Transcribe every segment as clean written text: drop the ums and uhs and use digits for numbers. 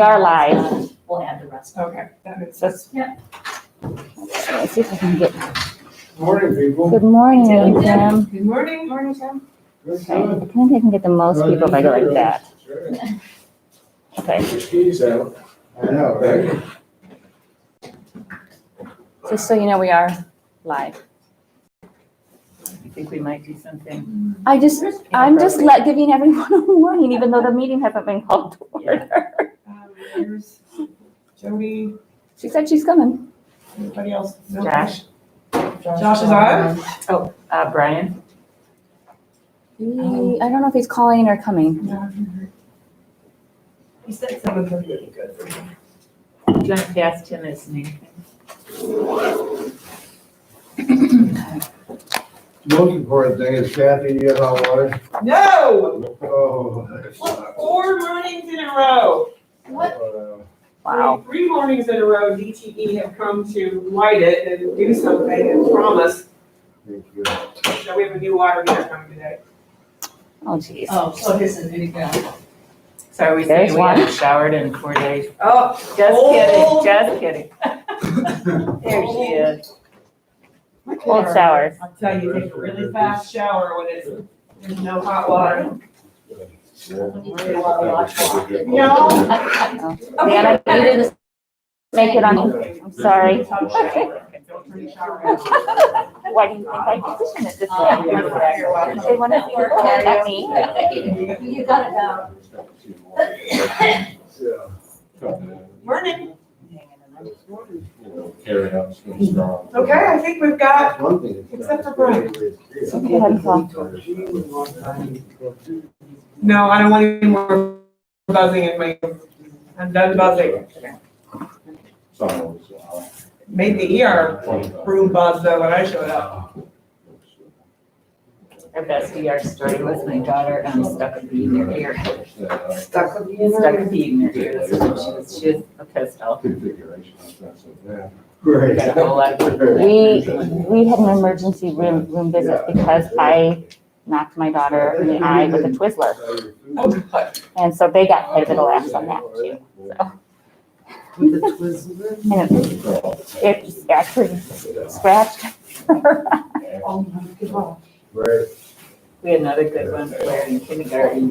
are live. We'll add the rest. Okay, that makes sense. Let's see if I can get, Morning, people. good morning, Tim. Good morning. Morning, Tim. Good, Okay, I good. think I can get the most people if I go like that. Sure. Okay, Skis out. I know, right? just so you know, we are live. I think we might do something. I'm just giving everyone a warning, even though the meeting hasn't been called to order. There's Jody. She said she's coming. Anybody else? No? Josh? Josh is on? Oh, Brian? I don't know if he's calling or coming. Yeah. He said some of them really good for him. Do you want to pass Tim his name? Most important thing is Kathy, you have hot water? No! Oh. Look, 4 mornings in a row. Wow. 3 mornings in a row, DTE have come to light it and do something and promise. Thank you. So we have a new water meter coming today. Oh, geez. Oh, so it isn't any good. So are we There's saying we one. haven't showered in 4 days? Oh, Just kidding. There she is. Cold showers. I'll tell you, take a really fast shower when there's no hot water. No. Deanna, you didn't make it on, I'm sorry. Why do you think I positioned it this way? They want to see the look at me. You got it down. Morning. Carry out some strong. Okay, I think we've got, One thing. except for Brian. Go ahead and call. No, I don't want any more buzzing in my, I'm done buzzing. Made the ER room buzz though when I showed up. Our best ER story was my daughter stuck a bee in her ear. Stuck with you. Stuck a bee in her ear. That's what she was pissed off. Great. Got a whole lot of- We had an emergency room visit because I knocked my daughter in the eye with a Twizzler. Oh, good. And so they got quite a bit of laughs on that too. So, With the Twizzler? and it actually scratched her. Oh my God. Right. We had another good one where in kindergarten,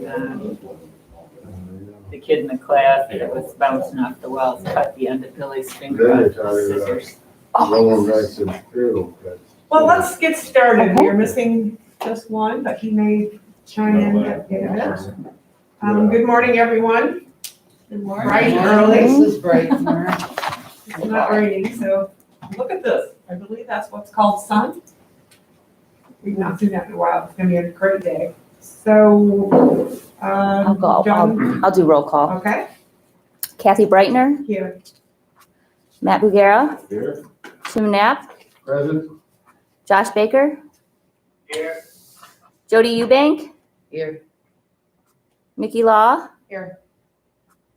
the kid in the class that was bouncing off the walls cut the end of Billy's finger off with scissors. Rolling right to the field, but- Well, let's get started. We're missing just one, but he may chime in at the end. Good morning, everyone. Good Bright and early. This is bright and early. It's not raining, so look at this. I believe that's what's called sun. We've not seen that in a while. It's gonna be a great day. So, I'll go, John, I'll do roll call. okay, Kathy Breitner, here. Matt Bugera, Here, Tim Knapp, present. Josh Baker. Here. Jody Eubank, Here. Mickey Law. Here.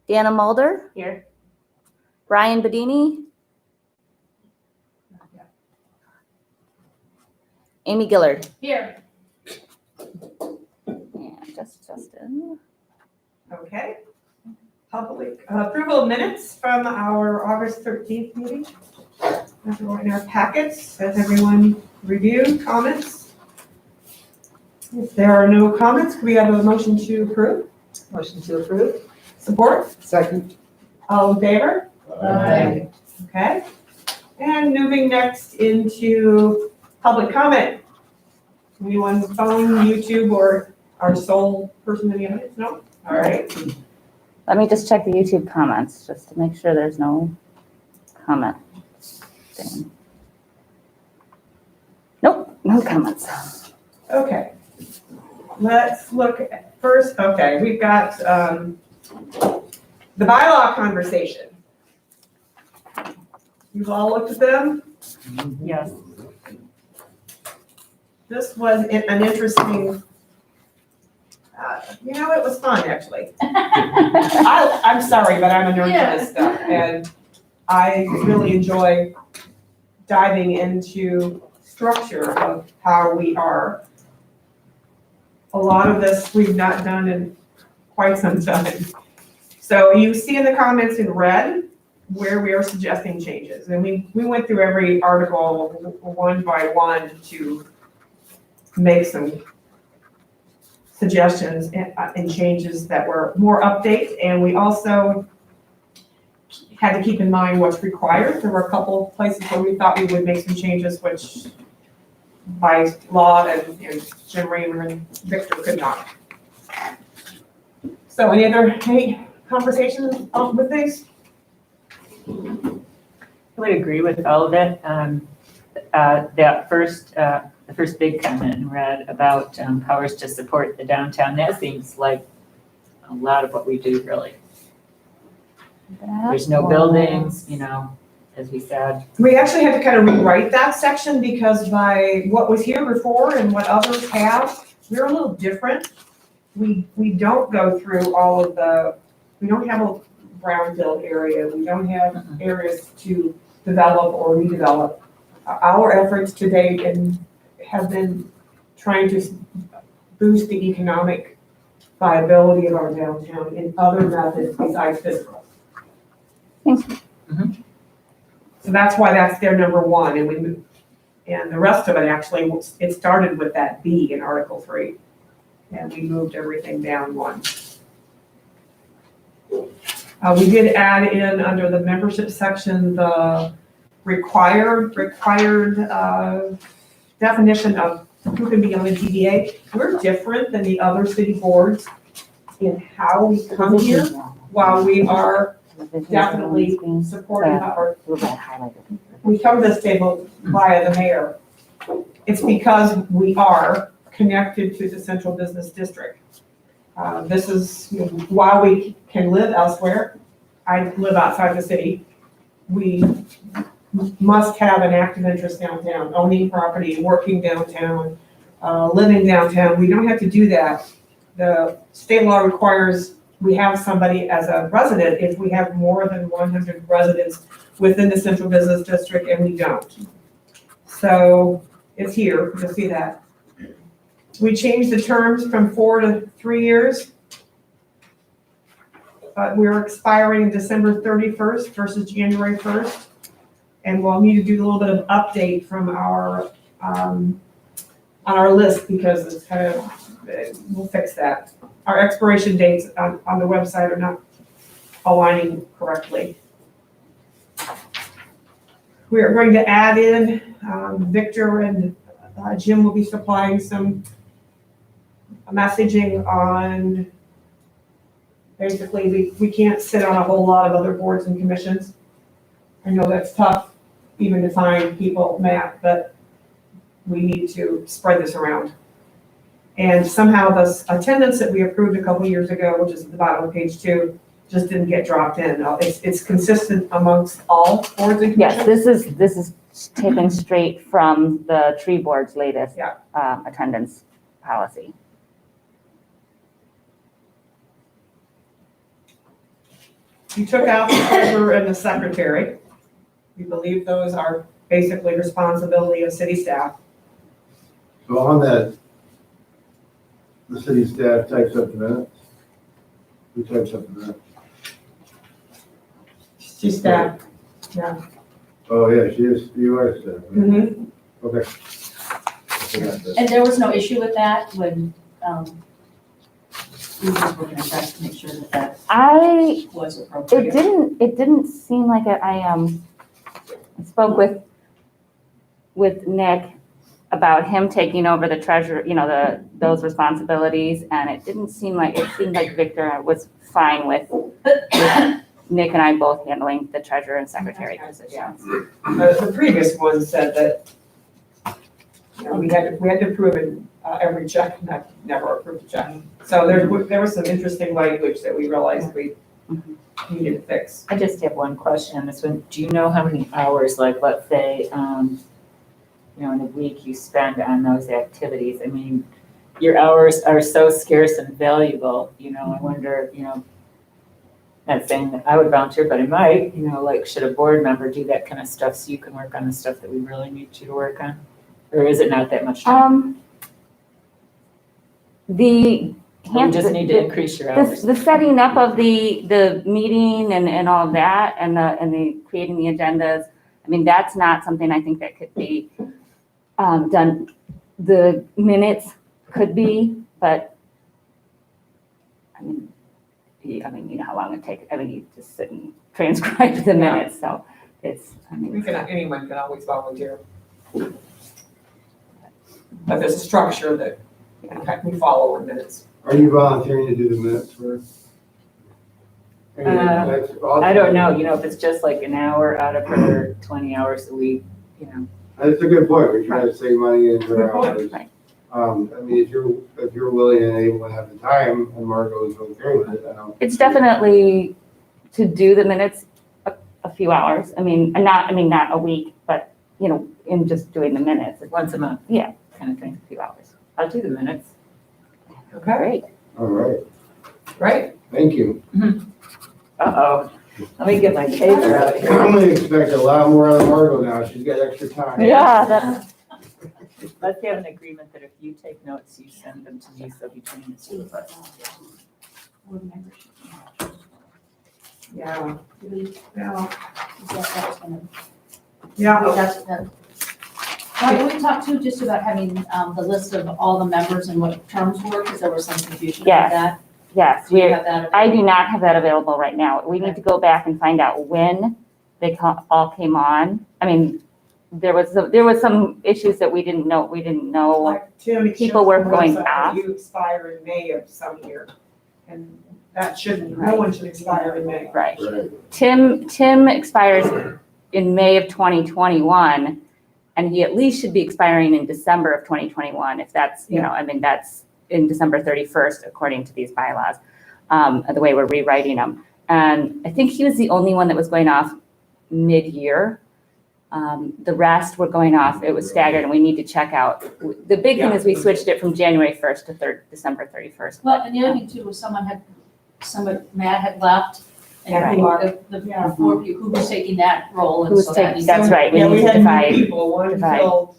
Dana Mulder, Here. Brian Bedini, Amy Gillard. Here. And Justin. Okay. Public approval of minutes from our August 13th meeting. Everyone in our packets, has everyone reviewed comments? If there are no comments, can we have a motion to approve? Motion to approve? Support? Second. All in favor? Aye. Okay. And moving next into public comment. Anyone phone, YouTube, or our sole person in the audience? No? All right. Let me just check the YouTube comments, just to make sure there's no comment thing. Nope, no comments. Okay. Let's look at first, okay, we've got the bylaw conversation. You've all looked at them? Yes. This was an interesting, it was fun, actually. I'm sorry, but I'm a nerd for this stuff, and I really enjoy diving into structure of how we are. A lot of this we've not done in quite some time. So you see in the comments in red where we are suggesting changes. And we went through every article one by one to make some suggestions and changes that were more updates. And we also had to keep in mind what's required. There were a couple of places where we thought we would make some changes, which by law and Jim Raymer and Victor could not. So any conversations with these? I would agree with all of it. That the first big comment in red about powers to support the downtown, that seems like a lot of what we do, really. There's no buildings, as we said. We actually had to kind of rewrite that section because by what was here before and what others have, we're a little different. We don't go through all of we don't have a brownfield area. We don't have areas to develop or redevelop. Our efforts to date have been trying to boost the economic viability of our downtown in other methods besides physical. So that's why that's their number one, and the rest of it actually, it started with that B in Article 3, and we moved everything down one. We did add in under the membership section the required definition of who can be on the DDA. We're different than the other city boards in how we come here. While we are definitely supporting we come to this table via the mayor. It's because we are connected to the central business district. This is, while we can live elsewhere, I live outside the city, we must have an active interest downtown, owning property, working downtown, living downtown. We don't have to do that. The state law requires we have somebody as a resident if we have more than 100 residents within the central business district, and we don't. So it's here, you'll see that. We changed the terms from 4 to 3 years. But we're expiring December 31st versus January 1st. And we'll need to do a little bit of update from our, on our list because it's kind of, we'll fix that. Our expiration dates on the website are not aligning correctly. We are going to add in, Victor and Jim will be supplying some messaging on, basically, we can't sit on a whole lot of other boards and commissions. I know that's tough even to find people, Matt, but we need to spread this around. And somehow the attendance that we approved a couple years ago, which is at the bottom of page 2, just didn't get dropped in. It's consistent amongst all boards and commissions. Yes, this is taken straight from the tree board's latest attendance policy. You took out the treasurer and the secretary. We believe those are basically responsibility of city staff. So on that, the city staff types up the minutes? Who types up the minutes? She's staff, yeah. Oh, yeah, you are staff. Mm-hmm. Okay. I forgot that. And there was no issue with that when, we were working on that to make sure that that was appropriate. It didn't seem like it. I spoke with Nick about him taking over the treasurer, those responsibilities, and it seemed like Victor was fine with Nick and I both handling the treasurer and secretary positions. The previous one said that we had to approve every check, never approved a check. So there was some interesting language that we realized we needed to fix. I just have one question on this one. Do you know how many hours, like, let's say, in a week you spend on those activities? I mean, your hours are so scarce and valuable, I wonder, not saying that I would volunteer, but I might, like, should a board member do that kind of stuff so you can work on the stuff that we really need you to work on? Or is it not that much time? We just need to increase your hours. The setting up of the meeting and all of that and the creating the agendas, I mean, that's not something I think that could be done. The minutes could be, but I mean, you know how long it takes. I mean, you just sit and transcribe the minutes, so it's, I mean. Anyone can always volunteer. But there's a structure that we follow in minutes. Are you volunteering to do the minutes for? I don't know, you know, if it's just like an hour out of her 20 hours a week, you know. That's a good point. We try to save money in her hours. Right. I mean, if you're willing and able to have the time, and Margot is okay with it, I don't. It's definitely to do the minutes a few hours. I mean, not a week, but, you know, in just doing the minutes, Once a month. Yeah. Kind of thing. a few hours. I'll do the minutes. Okay, Great. All right, right? thank you. Uh-oh. Let me get my paper out here. I'm gonna expect a lot more out of Margot now. She's got extra time. Yeah, that's, Let's have an agreement that if you take notes, you send them to me, so between the two of us. Board membership. Yeah, Do yeah, that's gonna- yeah. That's, can we talk too, just about having, the list of all the members and what terms were, because there was some confusion about Yes. that? yes, Do you we're, have that? I do not have that available right now. We need to go back and find out when they all came on. I mean, there was some issues that we didn't know. Like Tim, it People shows were on the going website that off. You expire in May of some year. And that shouldn't, no one should expire in May. Right. Right. Tim expires in May of 2021, and he at least should be expiring in December of 2021, if that's, you know, I mean, that's in December 31st, according to these bylaws, the way we're rewriting them. And I think he was the only one that was going off mid-year. The rest were going off, it was staggered, and we need to check out. The big thing is we switched it from January 1st to December 31st. Well, and the other thing too was Matt had left, and the four of you, who was taking that role, and Who's so that taking- needs that's to- right, we Yeah, need to had divide. new people, one divide. filled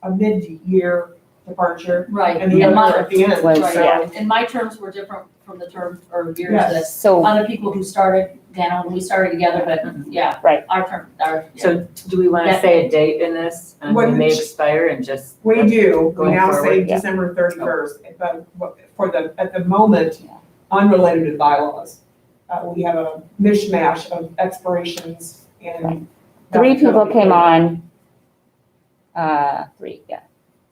a mid-year departure, Right, and the and other my, at the end. Was, right, yeah. and my terms were different from the terms or years Yes. that So, other people who started, Daniel, we started together, but yeah. Right. Our term, yeah. So do we want to say a date in this, and What we may did- expire and just? We do, we Going now say forward, yeah. December 31st, but at the moment, unrelated to the bylaws. We have a mishmash of expirations and. 3 people came on, 3, yeah.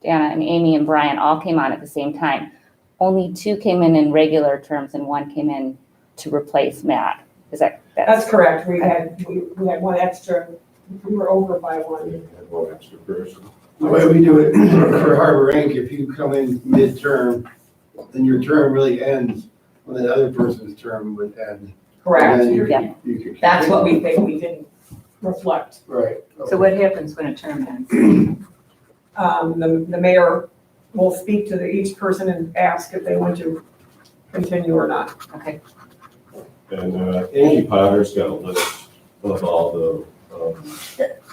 Dana and Amy and Brian all came on at the same time. Only 2 came in regular terms and 1 came in to replace Matt. Is that? That's correct, we had one extra, we were over by one. One extra person. The way we do it for Harbor Inc., if you come in midterm, then your term really ends when that other person's term would end. Correct, And then Yeah. you could that's what continue. we think we didn't reflect. Right. So what happens when a term ends? The mayor will speak to each person and ask if they want to continue or not. Okay. And Angie Potter's got a list of all the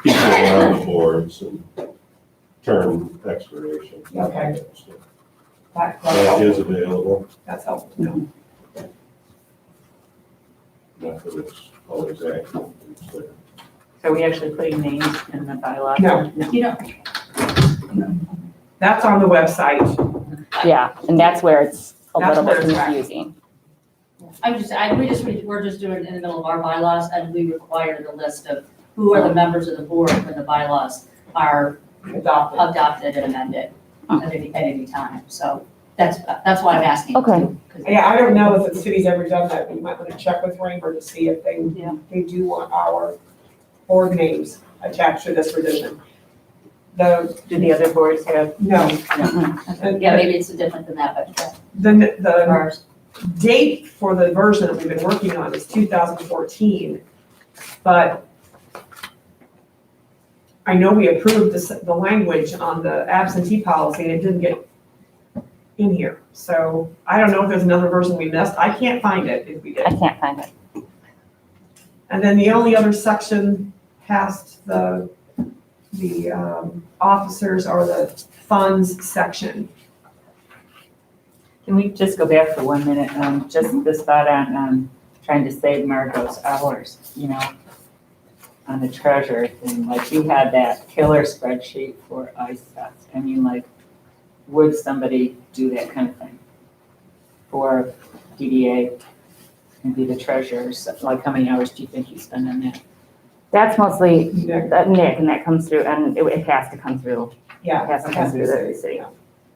people on the boards and term expiration. Okay. That's That is helpful. available, That's helpful. No. not that it's always active. It's there. So are we actually putting names in the bylaw? No. You know, That's on the website. Yeah, and that's where it's a That's little bit where it's at. confusing. we're just doing it in the middle of our bylaws, and we require the list of who are the members of the board when the bylaws are Adopted. adopted and amended at any time, so that's why I'm asking. Okay. too, 'cause- Yeah, I don't know if the city's ever done that. We might want to check with Rainbow to see if Yeah. they do want our board names attached to this revision. The, Do the other boards have? no. Yeah, maybe it's different than that, but The ours, date for the version that we've been working on is 2014, but I know we approved the language on the absentee policy and it didn't get in here. So I don't know if there's another version we missed. I can't find it if we did. I can't find it. And then the only other section past the officers or the funds section. Can we just go back for 1 minute? Just this thought on trying to save Margot's hours, you know, on the treasurer thing. Like you had that killer spreadsheet for ISAC. I mean, like, would somebody do that kind of thing for DDA and be the treasurer? So, like, how many hours do you think you spend on that? That's mostly Nick. Nick, and that comes through, and it has to come through. Yeah. It has to come through the city. Yeah.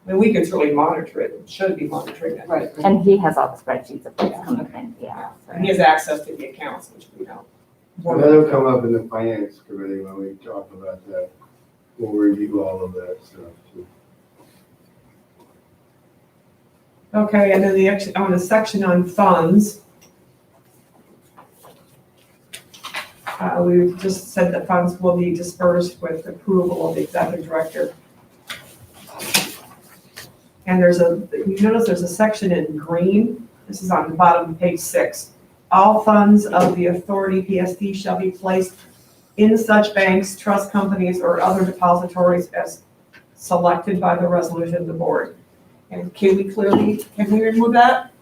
I mean, we could really monitor it, should be monitoring it. Right. And he has all the spreadsheets of what's coming in, yeah. And he has access to the accounts, which we don't. So that'll come up in the finance committee when we talk about that. We'll review all of that stuff too. Okay, and then on the section on funds, we've just said that funds will be dispersed with approval of the executive director. And you notice there's a section in green, this is on the bottom of page 6. All funds of the authority PST shall be placed in such banks, trust companies, or other depositories as selected by the resolution of the board. And can we remove that?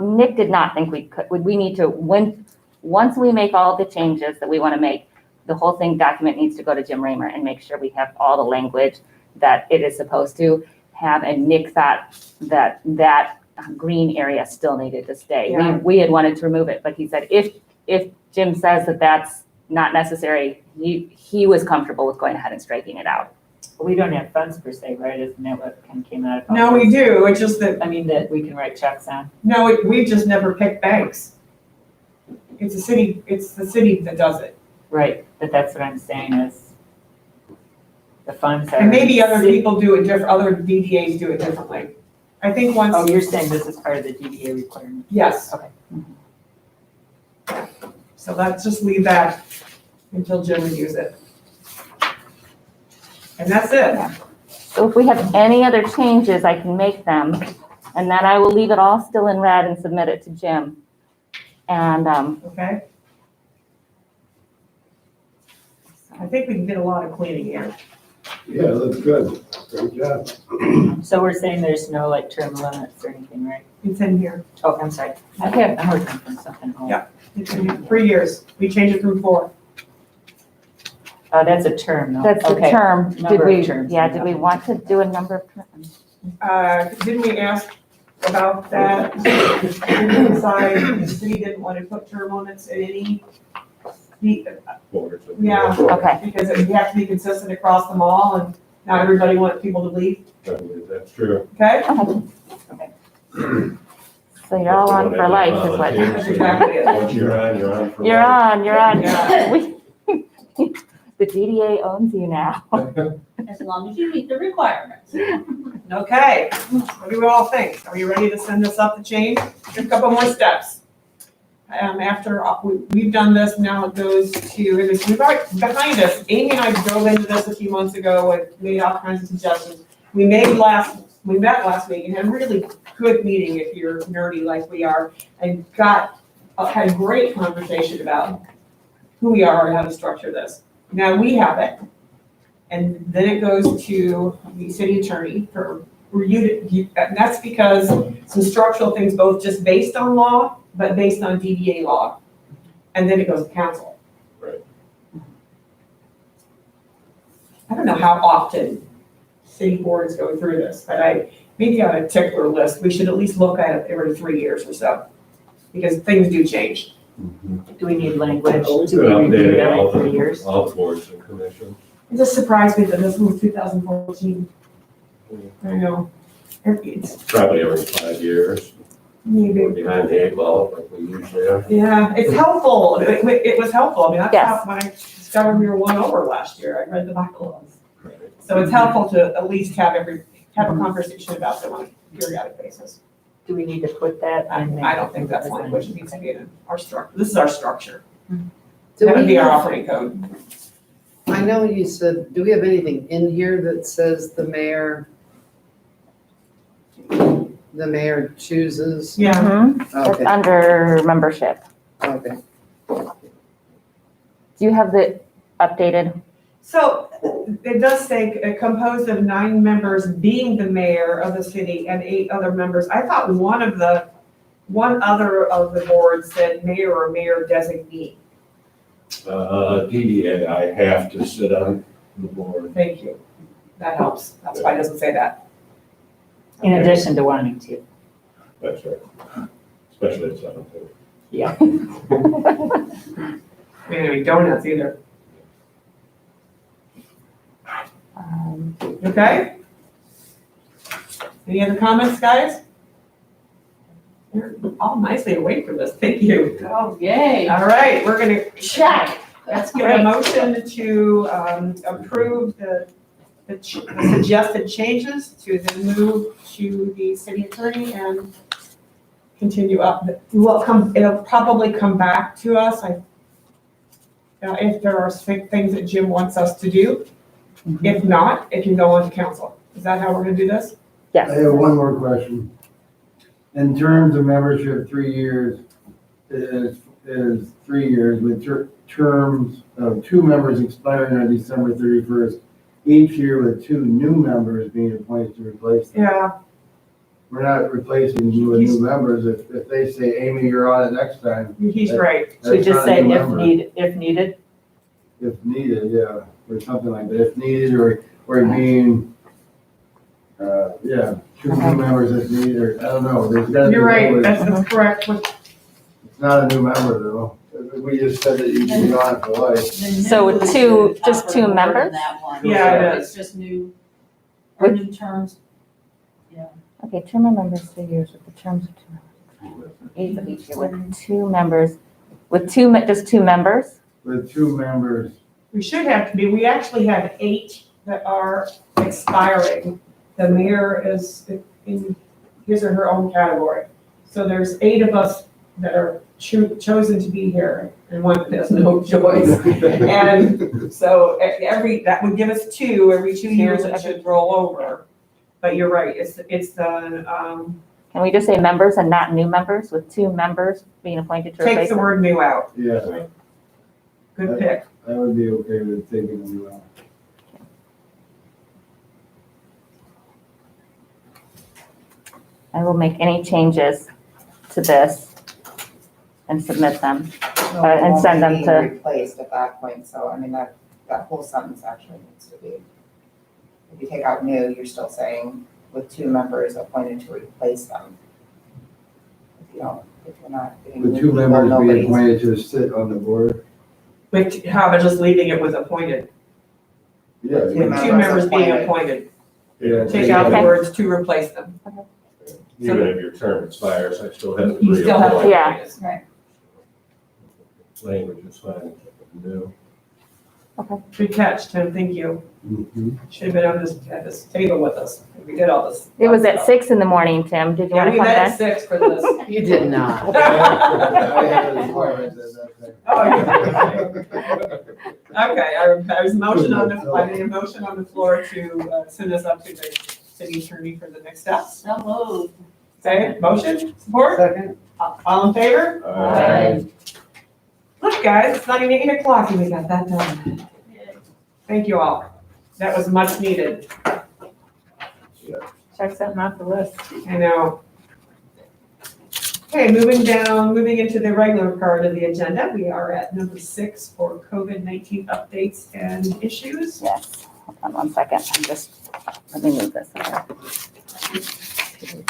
Nick did not think we could, we need to, once we make all the changes that we want to make, the whole document needs to go to Jim Raymer and make sure we have all the language that it is supposed to have, and Nick thought that green area still needed to stay. Yeah. We had wanted to remove it, but he said if Jim says that that's not necessary, he was comfortable with going ahead and striking it out. But we don't have funds per se, right? Isn't that what kind of came out of? No, we do, it's just that, I mean, that we can write checks on. no, we've just never picked banks. It's the city that does it. Right, but that's what I'm saying is the funds are. And maybe other people do it other DDAs do it differently. I think once. Oh, you're saying this is part of the DDA requirement? Yes. Okay. So let's just leave that until Jim reviews it. And that's it. So if we have any other changes, I can make them, and then I will leave it all still in red and submit it to Jim. And, Okay? I think we can get a lot of cleaning here. Yeah, it looks good. Great job. So we're saying there's no like term limits or anything, right? It's in here. Oh, I'm sorry. I'm working from something else. Yeah. It's in here. 3 years. We changed it from 4. Oh, that's a term, though. that's the Okay. term. Did Number of we, terms. yeah, did we want to do a number of terms? Didn't we ask about that? Didn't we decide the city didn't want to put term limits in any, boards. Yeah. Okay, because we have to be consistent across them all, and not everybody wants people to leave, That's true. okay? okay. So you're all on for life is what? That's exactly it. Once you're on, you're on for You're life. on, you're on. Yeah. The DDA owns you now. As long as you meet the requirements. Okay, what do we all think? Are you ready to send this up the chain? Just a couple more steps. After we've done this, now it goes to, we've already, behind us, Amy and I drove into this a few months ago and made all kinds of suggestions. We met last week and had a really good meeting if you're nerdy like we are, and had a great conversation about who we are and how to structure this. Now we have it, and then it goes to the city attorney for review, and that's because some structural things, both just based on law, but based on DDA law. And then it goes to council. Right. I don't know how often city boards go through this, but maybe on a tickler list, we should at least look at it every 3 years or so, because things do change. Do we need language Oh, we to could be reviewed update every all 3 years? All the boards and commissions. It just surprised me that this was 2014. I know. It's Probably every 5 years. maybe. We're behind the 8 ball like we usually are. Yeah, it's helpful. It was helpful. I mean, that's Yes. how, when I discovered we were 1 over last year, I read the bylaws. Right. So it's helpful to at least have a conversation about them on a periodic basis. Do we need to put that in there? I don't think that's language that needs to be in our structure. This is our structure. Do That would we be our have, operating code. I know you said, do we have anything in here that says the mayor chooses? Yeah. Mhm. It's Okay, under membership. okay. Do you have the updated? So it does say composed of 9 members being the mayor of the city and 8 other members. I thought one other of the boards said mayor or mayor designee. DDA, I have to sit on the board. Thank you. That helps. That's why it doesn't say that. In addition to wanting to. That's right. Especially at 17. Yeah. We didn't eat donuts either. Okay? Any other comments, guys? You're all nicely awake for this. Thank you. Oh, yay. All right, we're gonna Check. let's get a motion to approve the suggested changes to then move to the city attorney and continue up. It'll probably come back to us. If there are things that Jim wants us to do. If not, it can go on to council. Is that how we're gonna do this? I Yes. have one more question. In terms of membership, 3 years is 3 years with terms of 2 members expiring on December 31st, each year with 2 new members being appointed to replace them. Yeah, We're not replacing you with new members. If they say, Amy, you're on it next time, he's right. Should we that's just not a say new if member. needed? If needed, yeah, or something like that, if needed, or being, yeah, 2 new members if needed, or, I don't know, there's gotta be. You're right, always- that's correct. It's not a new member though, we just said that you can be on it for life. So with just two members? That one. Yeah, it It's just new, or new terms. Okay, 2 members, 3 years with the terms of 2 members. 8 of each year with 2 members, just 2 members? With 2 members, We should have to be, we actually have 8 that are expiring. The mayor is in his or her own category. So there's 8 of us that are chosen to be here and one that has no choice. And so that would give us 2, every 2 years it should roll over. But you're right, it's the, Can we just say members and not new members with 2 members being appointed to take replace the them? word new out. yeah, Good pick. I would be okay with taking them out. I will make any changes to this and submit them. And send them to- Replaced at that point, so I mean, that whole sentence actually needs to be, if you take out new, you're still saying with 2 members appointed to replace them. If you're not getting new With 2 people, members being nobody's. appointed to sit on the board, With, how about just leaving it with appointed? yeah. Two With members 2 members being appointed. appointed. Yeah, Take out the Okay. words to replace them. Even if your term expires, I still have to You still have to. reappoint. Yeah. Language is fine. No. Good catch, Tim, thank you. Mhm. Should have been at this table with us. We did all this. It was at 6 in the morning, Tim. Did you Yeah, want to we come met at then? 6 for this. You did not. I had a requirement that Oh, okay, I was motion on I made a motion on the floor to send this up to the city attorney for the next steps. So moved. Okay, motion, support, Second, all in favor? Aye. Look, guys, it's not even 8 o'clock and we got that done. Thank you all. That was much needed. Check something off the list. I know. Okay, moving into the regular part of the agenda, we are at number 6 for COVID-19 updates and issues. Yes. Hold on 1 second. Let me move this. There we go.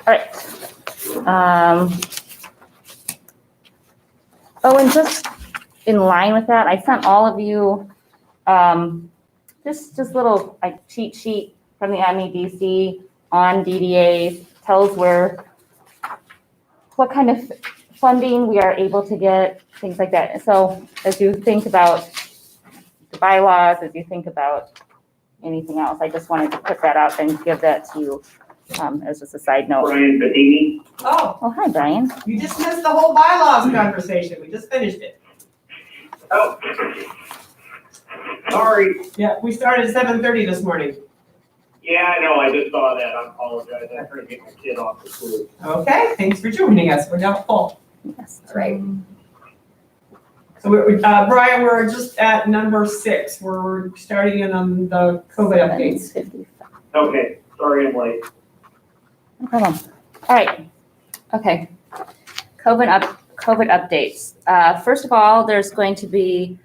All right. Oh, and just in line with that, I sent all of you, just little like cheat sheet from the MEDC on DDAs, tells what kind of funding we are able to get, things like that. So as you think about the bylaws, as you think about anything else, I just wanted to put that up and give that to you as just a side note. Brian Bedini. Oh, Oh, hi, Brian. you just missed the whole bylaws conversation. We just finished it. Oh. Sorry. Yeah, we started at 7:30 this morning. Yeah, I know, I just saw that. I apologize. I tried to get my kid off to school. Okay, thanks for joining us. We're now full. Yes. Great. So Brian, we're just at number 6. We're starting in on the COVID updates. 7:55. Okay, sorry I'm late. No problem. All right. Okay. COVID updates. First of all, there's going to be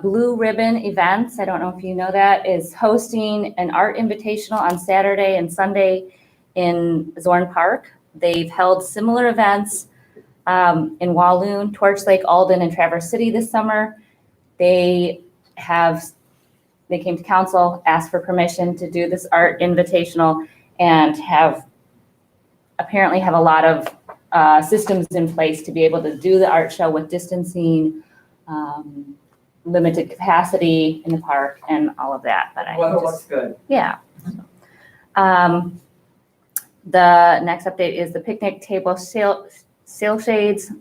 Blue Ribbon Events. I don't know if you know that, is hosting an art invitational on Saturday and Sunday in Zorn Park. They've held similar events in Walloon, Torch Lake, Alden, and Traverse City this summer. They came to council, asked for permission to do this art invitational, and apparently have a lot of systems in place to be able to do the art show with distancing, limited capacity in the park, and all of that. But Weather looks good. yeah. The next update is the picnic table sale shades.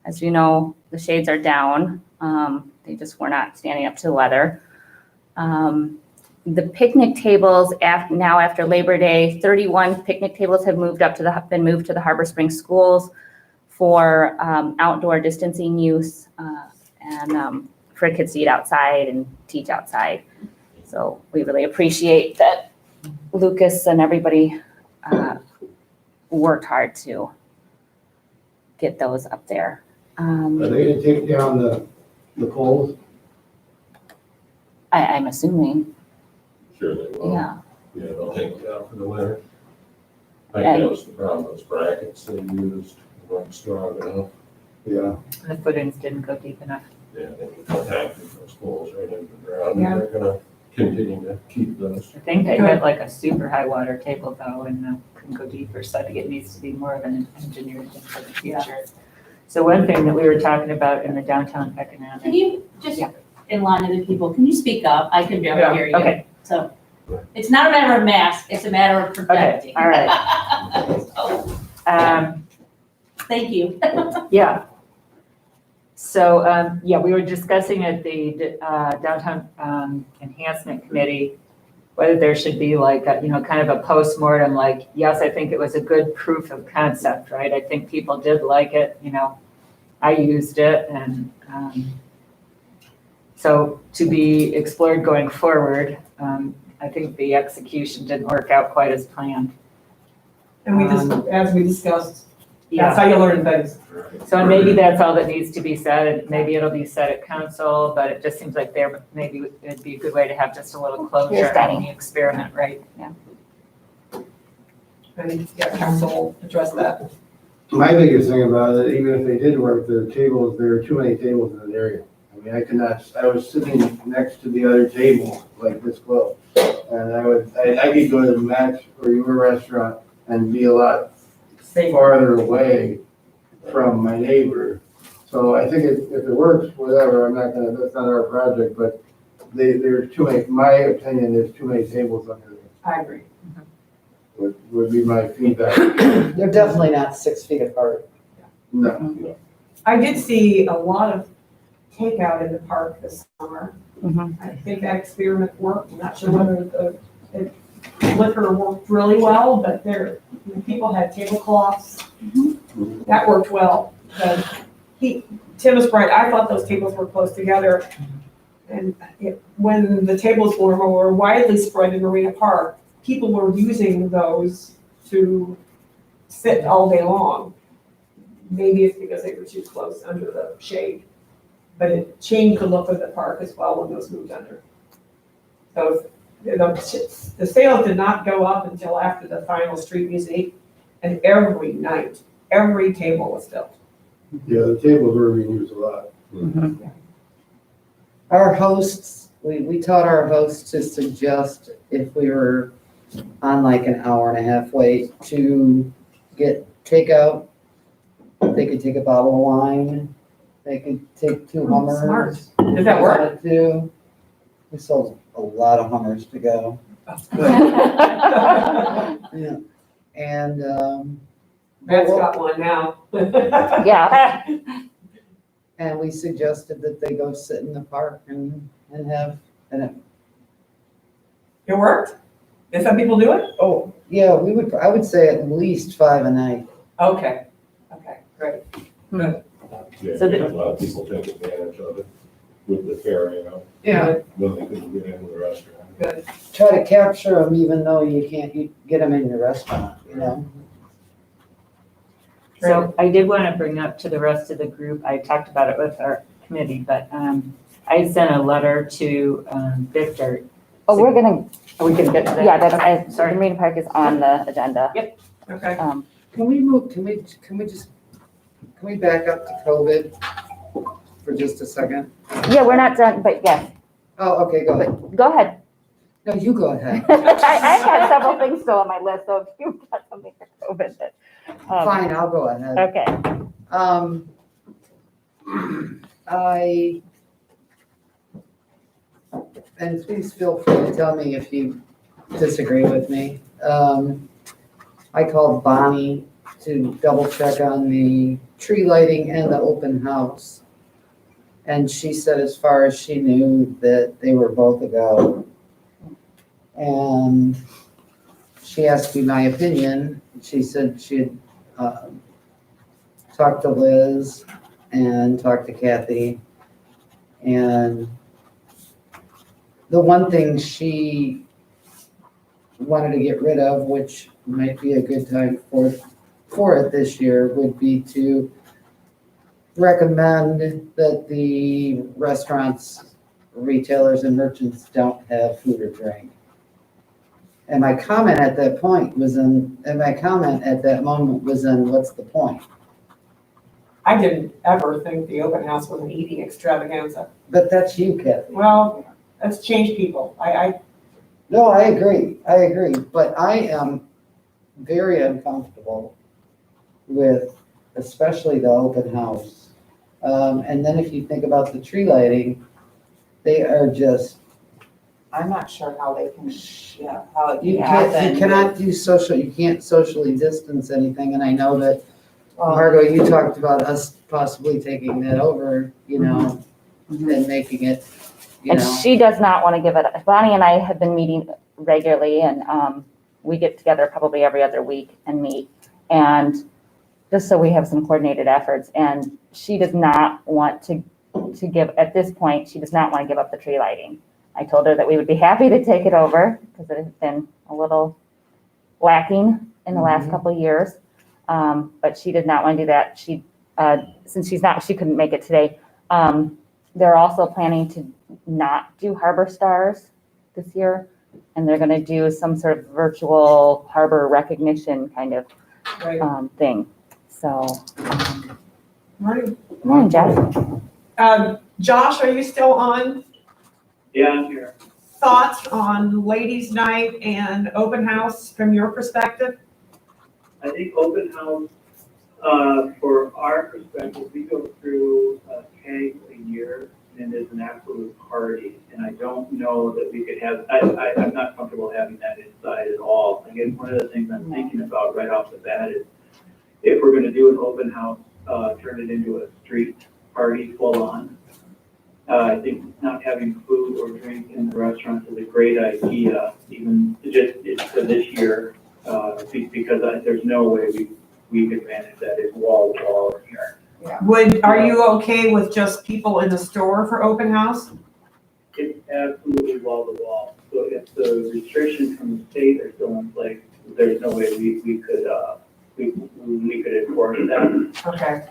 As you know, the shades are down. They just were not standing up to the weather. The picnic tables now after Labor Day, 31 picnic tables have been moved to the Harbor Springs schools for outdoor distancing use and for kids to eat outside and teach outside. So we really appreciate that Lucas and everybody worked hard to get those up there. Are they gonna take down the poles? I'm assuming, Sure they will. yeah. Yeah, they'll take it down for the winter. I think that was the problem, those brackets they used weren't strong enough. Yeah. The footings didn't go deep enough. Yeah, they compacted those poles right into the ground, Yeah. and they're gonna continue to keep those. I think they had like a super high water table though, and couldn't go deeper, so I think it needs to be more of an engineered thing for the future. So one thing that we were talking about in the downtown economic. Can you just, Yeah. in line with the people, can you speak up? I can barely Yeah, hear you. okay. So, it's not a matter of mask, it's a matter of protecting. all right. So, thank you. Yeah. So, yeah, we were discussing at the downtown enhancement committee, whether there should be like, kind of a postmortem, like, yes, I think it was a good proof of concept, right? I think people did like it, I used it, and so to be explored going forward, I think the execution didn't work out quite as planned. And we just, as we discussed, that's how you learn things. So maybe that's all that needs to be said, and maybe it'll be said at council, but it just seems like maybe it'd be a good way to have just a little closure Here's Danny. on the experiment, right? And yeah, council address that. My biggest thing about it, even if they did work, the tables, there are too many tables in an area. I mean, I was sitting next to the other table, like this close. And I could go to Max or your restaurant and be a lot farther away from my neighbor. So I think if it works, whatever, that's not our project, but there's too many, my opinion, there's too many tables under there. I agree. Would be my feedback. They're definitely not 6 feet apart. No. I did see a lot of takeout in the park this summer. Mhm. I think that experiment worked. I'm not sure whether the liquor worked really well, but people had tablecloths. That worked well. Tim was right. I thought those tables were close together. And when the tables were more widely spread in Marina Park, people were using those to sit all day long. Maybe it's because they were too close under the shade. But it changed the look of the park as well when those moved under. So the sales did not go up until after the final street music, and every night, every table was filled. Yeah, the tables were being used a lot. Mhm. Our hosts, we taught our hosts to suggest if we were on like an hour and a half wait to get takeout. They could take a bottle of wine. They could take 2 Hummers. Smart. Did that work? Too. We sold a lot of Hummers to go. Yeah. And, Matt's got one now. Yeah. and we suggested that they go sit in the park and have, and It worked? Did some people do it? yeah, I would say at least 5 a night. Okay. Right. Yeah, So we the- had a lot of people take advantage of it with the fair, you know, Yeah, when they couldn't get into the restaurant. Try to capture them even though you can't get them in your restaurant, you know? So I did want to bring up to the rest of the group, I talked about it with our committee, but I sent a letter to Victor. Oh, we're gonna, Are we gonna get to that? yeah, that's, Okay, the sorry. meeting park is on the agenda. okay. Can we back up to COVID for just a second? Yeah, we're not done, but yes, Oh, okay, go ahead. but go ahead. No, you go ahead. I've got several things still on my list, so if you've got something for COVID, that, Fine, I'll go ahead. okay. And please feel free to tell me if you disagree with me. I called Bonnie to double check on the tree lighting and the open house. And she said as far as she knew that they were both a go. And she asked me my opinion. She said she had talked to Liz and talked to Kathy. And the one thing she wanted to get rid of, which might be a good time for it this year, would be to recommend that the restaurants, retailers, and merchants don't have food or drink. And my comment at that moment was in, what's the point? I didn't ever think the open house was an eating extravaganza. But that's you, Kathy. Well, let's change people. No, I agree, but I am very uncomfortable with especially the open house. And then if you think about the tree lighting, they are just, I'm not sure how they can, how it you can can't, happen. you cannot you can't socially distance anything, and I know that, Well, Margot, you talked about us possibly taking that over, you know, and making it, you And know. she does not want to give it, Bonnie and I have been meeting regularly, and we get together probably every other week and meet, and just so we have some coordinated efforts, and she does not want to give, at this point, she does not want to give up the tree lighting. I told her that we would be happy to take it over, because it has been a little lacking in the last couple of years, but she did not want to do that. She, since she couldn't make it today, they're also planning to not do Harbor Stars this year, and they're gonna do some sort of virtual harbor recognition kind of Right. thing. So, Morning. good morning, Jeff. Josh, are you still on? Yeah, I'm here. Thoughts on ladies' night and open house from your perspective? I think open house, for our perspective, we go through a keg a year and it's an absolute party. And I don't know that we could have, I'm not comfortable having that inside at all. Again, one of the things I'm thinking about right off the bat is if we're gonna do an open house, turn it into a street party full on. I think not having food or drink in the restaurants is a great idea, even just for this year, because there's no way we could manage that. It's wall to wall in here. Are you okay with just people in the store for open house? It's absolutely wall to wall. So if the restrictions from the state are still in place, there's no way we could enforce that. Okay.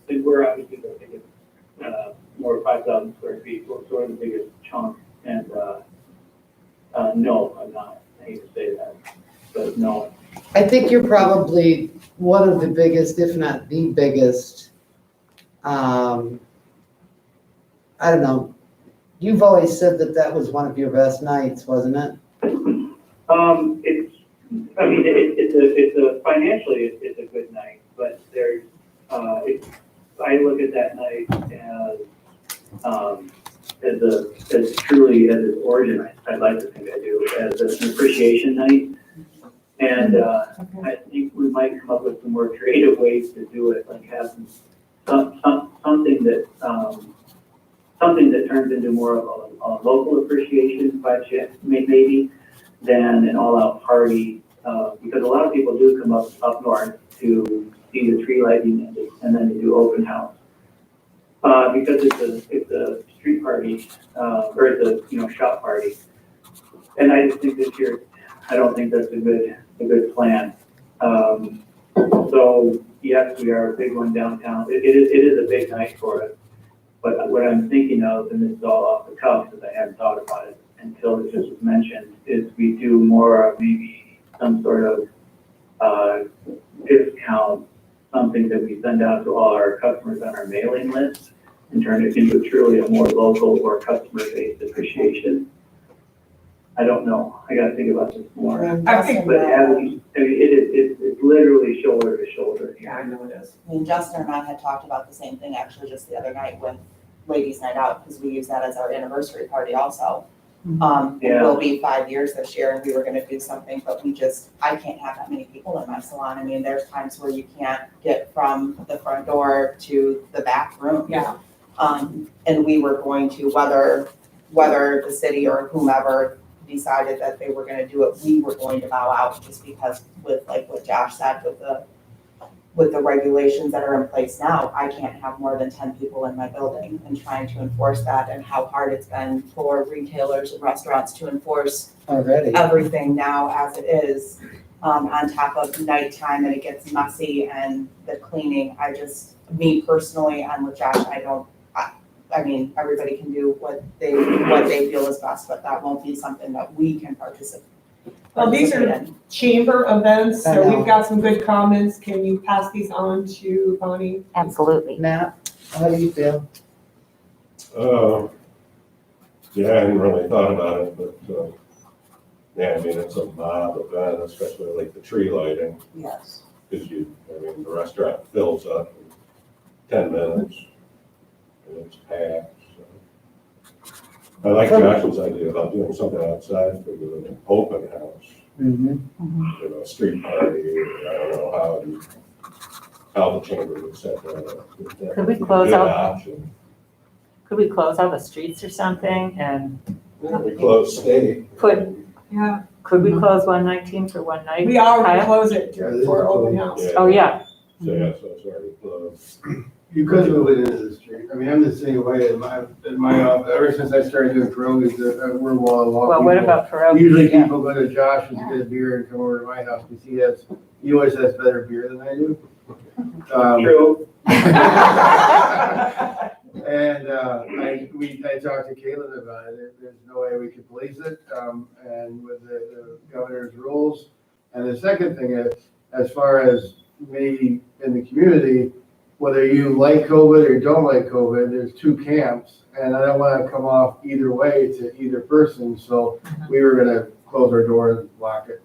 And we're obviously the biggest, more 5,000 square feet, so we're the biggest chunk. And, no, I'm not, I hate to say that, but no. I think you're probably one of the biggest, if not the biggest, I don't know. You've always said that was one of your best nights, wasn't it? It's financially, it's a good night, but there's, I look at that night as truly as its origin, I'd like to think I do, as an appreciation night. And, I think we might come up with some more creative ways to do it, like have something that turns into more of a local appreciation by maybe than an all-out party, because a lot of people do come up north to see the tree lighting and then they do open house. Because it's a street party, or it's a, you know, shop party. And I just think this year, I don't think that's a good plan. So yes, we are a big one downtown. It is a big night for us. But what I'm thinking of, and this is all off the cuff because I hadn't thought about it until it just was mentioned, is we do more of maybe some sort of discount, something that we send out to all our customers on our mailing list and turn it into truly a more local or customer-based appreciation. I don't know. I gotta think about this more. I think, But having, I mean, it's literally shoulder to shoulder yeah, here. I know it is. I mean, Justin and I had talked about the same thing actually just the other night with Ladies Night Out, because we use that as our anniversary party also. It will be 5 years this year, and we were gonna do something, but I can't have that many people in my salon. I mean, there's times where you can't get from the front door to the back room. Yeah. And we were going to, whether the city or whomever decided that they were gonna do it, we were going to bow out just because with like what Josh said, with the regulations that are in place now, I can't have more than 10 people in my building, and trying to enforce that and how hard it's been for retailers and restaurants to enforce Already. everything now as it is, on top of nighttime, and it gets messy and the cleaning. Me personally, I'm with Josh, I mean, everybody can do what they feel is best, but that won't be something that we can participate Well, these are in. chamber events, I so know. we've got some good comments. Can you pass these on to Bonnie? Absolutely. Matt, how do you feel? Yeah, I hadn't really thought about it, but, yeah, I mean, it's a mob event, especially like the tree lighting, Yes. because the restaurant fills up in 10 minutes, and it's packed, so. I like Josh's idea about doing something outside for the open house, Mm-hmm. a street party, or I don't know how the chamber would set that up. Could we close Good out- option. Could we close all the streets or something and Close state. Yeah, could we close 119 for one night? we already Kyle? close it Yeah, this for is open closed. house. Oh, yeah. So, yeah, so it's already closed. You could move it into the street. I mean, I'm the same way in my office. Ever since I started doing pierogies, we're wall to wall. Well, what people. about pierogies? Usually Yeah. people go to Josh's to get a beer and come over to my house because he always has better beer than I do. True. And I talked to Caitlin about it. There's no way we can police it, and with the governor's rules. And the second thing is, as far as me in the community, whether you like COVID or don't like COVID, there's two camps, and I don't want to come off either way to either person. So we were gonna close our doors and lock it.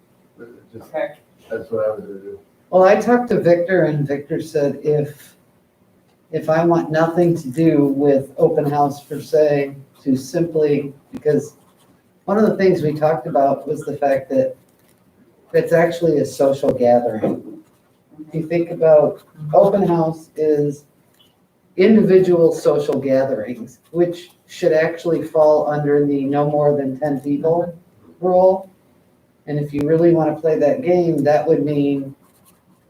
Just, Okay. that's what I was gonna do. Well, I talked to Victor, and Victor said if I want nothing to do with open house per se, to simply, because one of the things we talked about was the fact that it's actually a social gathering. If you think about open house is individual social gatherings, which should actually fall under the no more than 10 people rule. And if you really want to play that game, that would mean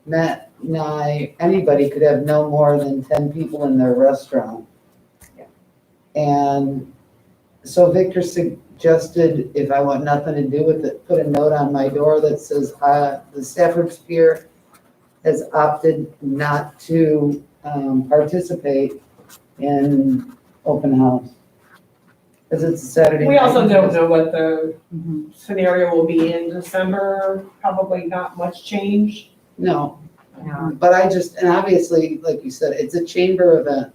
Matt and I, anybody could have no more than 10 people in their restaurant. And so Victor suggested, if I want nothing to do with it, put a note on my door that says, the Stafford Spear has opted not to participate in open house. Because it's a Saturday night. We also don't know what the scenario will be in December, probably not much change. No, Yeah. but and obviously, like you said, it's a chamber event.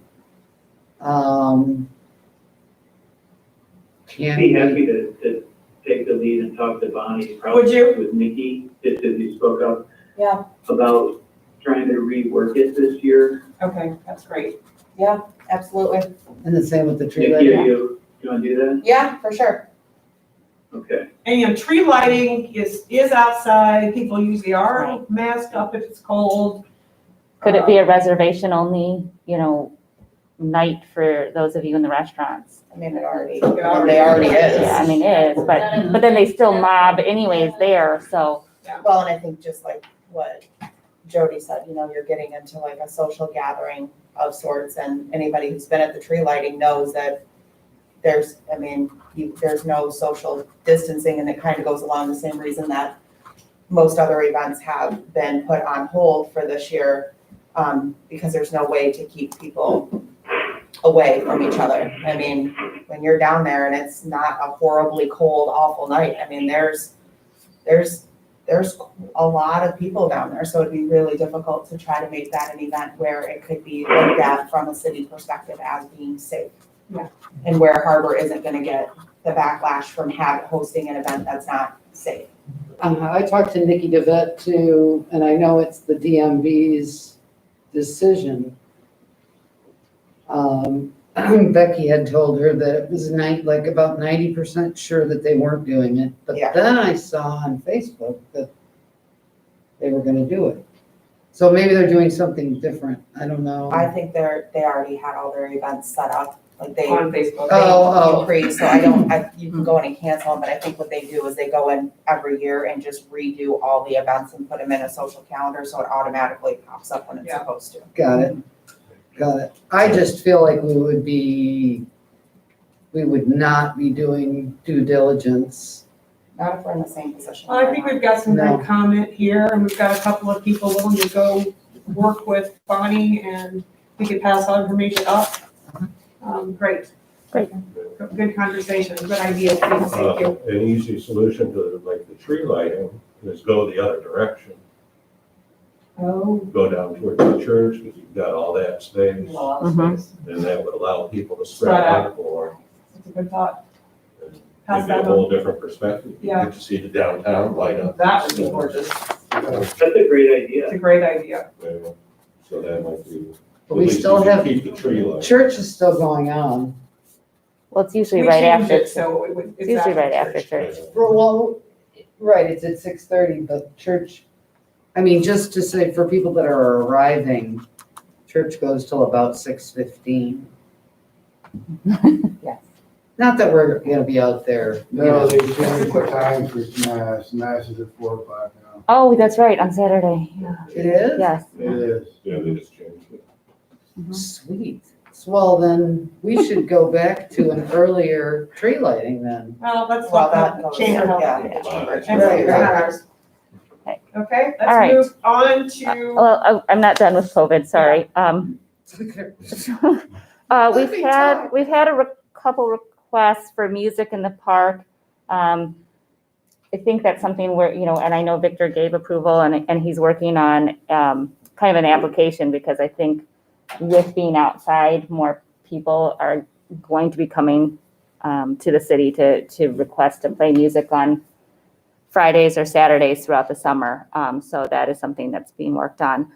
Can Be we, happy to take the lead and talk to Bonnie, probably Would you? with Nikki, just as you spoke up. Yeah. About trying to rework it this year. Okay, that's great. Absolutely. and the same with the tree Nikki, lighting? you want to do that? Yeah, for sure. Okay. And tree lighting is outside. People usually are Right. masked up if it's cold. Could it be a reservation only, night for those of you in the restaurants? I mean, they already is. Yeah, I mean, it is, but then they still mob anyways there, so. Well, and I think just like what Jody said, you know, you're getting into like a social gathering of sorts, and anybody who's been at the tree lighting knows that there's no social distancing, and it kind of goes along the same reason that most other events have been put on hold for this year, because there's no way to keep people away from each other. I mean, when you're down there and it's not a horribly cold, awful night, I mean, there's a lot of people down there, so it'd be really difficult to try to make that an event where it could be looked at from a city perspective as being safe. Yeah. And where Harbor isn't gonna get the backlash from hosting an event that's not safe. I talked to Nikki DeVette too, and I know it's the DMV's decision. Becky had told her that it was like about 90% sure that they weren't doing it. But Yeah. then I saw on Facebook that they were gonna do it. So maybe they're doing something different. I don't know. I think they already had all their events set up, like they. On Facebook. Oh. You can go in and cancel them, but I think what they do is they go in every year and just redo all the events and put them in a social calendar, so it automatically pops up when it's Yeah. supposed to. Got it. I just feel like we would not be doing due diligence. Not if we're in the same position. Well, I think we've got some No. good comment here, and we've got a couple of people willing to go work with Bonnie, and we could pass all information up. Great. Great. Good conversation, good idea, thank you. An easy solution to like the tree lighting is go the other direction. Oh. Go down toward the church, because you've got all that space, Mhm. and that would allow people to Spread spread out. out more. That's a good thought. and Pass Give you a that on. whole different perspective. You Yeah. get to see the downtown light up. That would be gorgeous. That's a great idea. It's a great idea. Yeah. So that might be. But at we least still you can have, Keep the tree light. church is still going on. Well, it's usually We right changed after, it, so it would. it's usually right after church. Well, right, it's at 6:30, but church, I mean, just to say for people that are arriving, church goes till about 6:15. Yes. Not that we're gonna be out there. No, they changed the time for Mass. Mass is at 4 o'clock now. Oh, that's right, on Saturday, yeah. It is? Yes. It is. Yeah, they just changed it. Sweet. Well, then, we should go back to an earlier tree lighting then. Well, let's Well, let that the goes- chamber help. yeah, with the it. chamber. That's right, not ours. Okay. Okay, All right. let's move on to, Well, I'm not done with COVID, sorry. We've had a couple requests for music in the park. I think that's something where, and I know Victor gave approval and he's working on kind of an application, because I think with being outside, more people are going to be coming to the city to request to play music on Fridays or Saturdays throughout the summer. So that is something that's being worked on.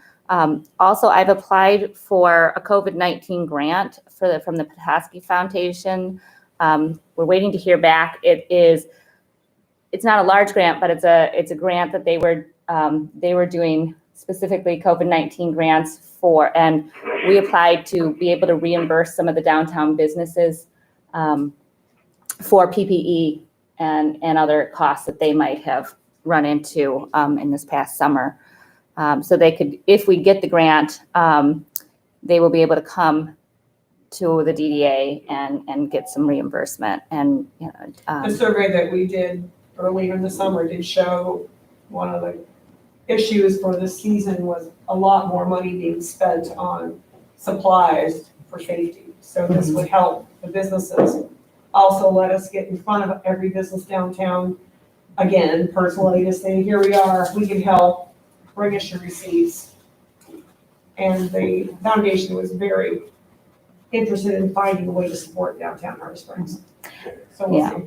Also, I've applied for a COVID-19 grant from the Petoskey Foundation. We're waiting to hear back. It's not a large grant, but it's a grant that they were doing specifically COVID-19 grants for, and we applied to be able to reimburse some of the downtown businesses for PPE and other costs that they might have run into in this past summer. So they could, if we get the grant, they will be able to come to the DDA and get some reimbursement. And the survey that we did earlier in the summer did show one of the issues for this season was a lot more money being spent on supplies for safety. So this would help the businesses. Also let us get in front of every business downtown again, personally, to say, here we are, we can help, bring us your receipts. And the foundation was very interested in finding a way to support downtown Harbor Springs. So we'll Yeah. see.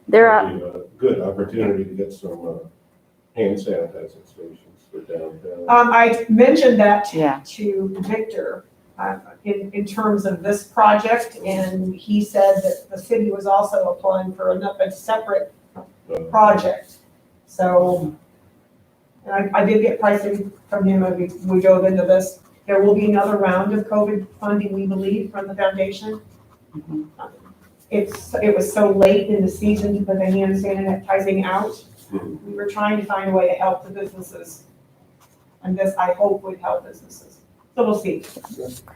there are, It'd be a good opportunity to get some hand sanitizing stations for downtown. I mentioned that Yeah. to Victor in terms of this project, and he said that the city was also applying for a separate project. So, and I did get pricing from him, and we dove into this. There will be another round of COVID funding, we believe, from the foundation. Mhm. It was so late in the season to put the hand sanitizing out. Mhm. We were trying to find a way to help the businesses And this, I hope, would help businesses. So we'll see.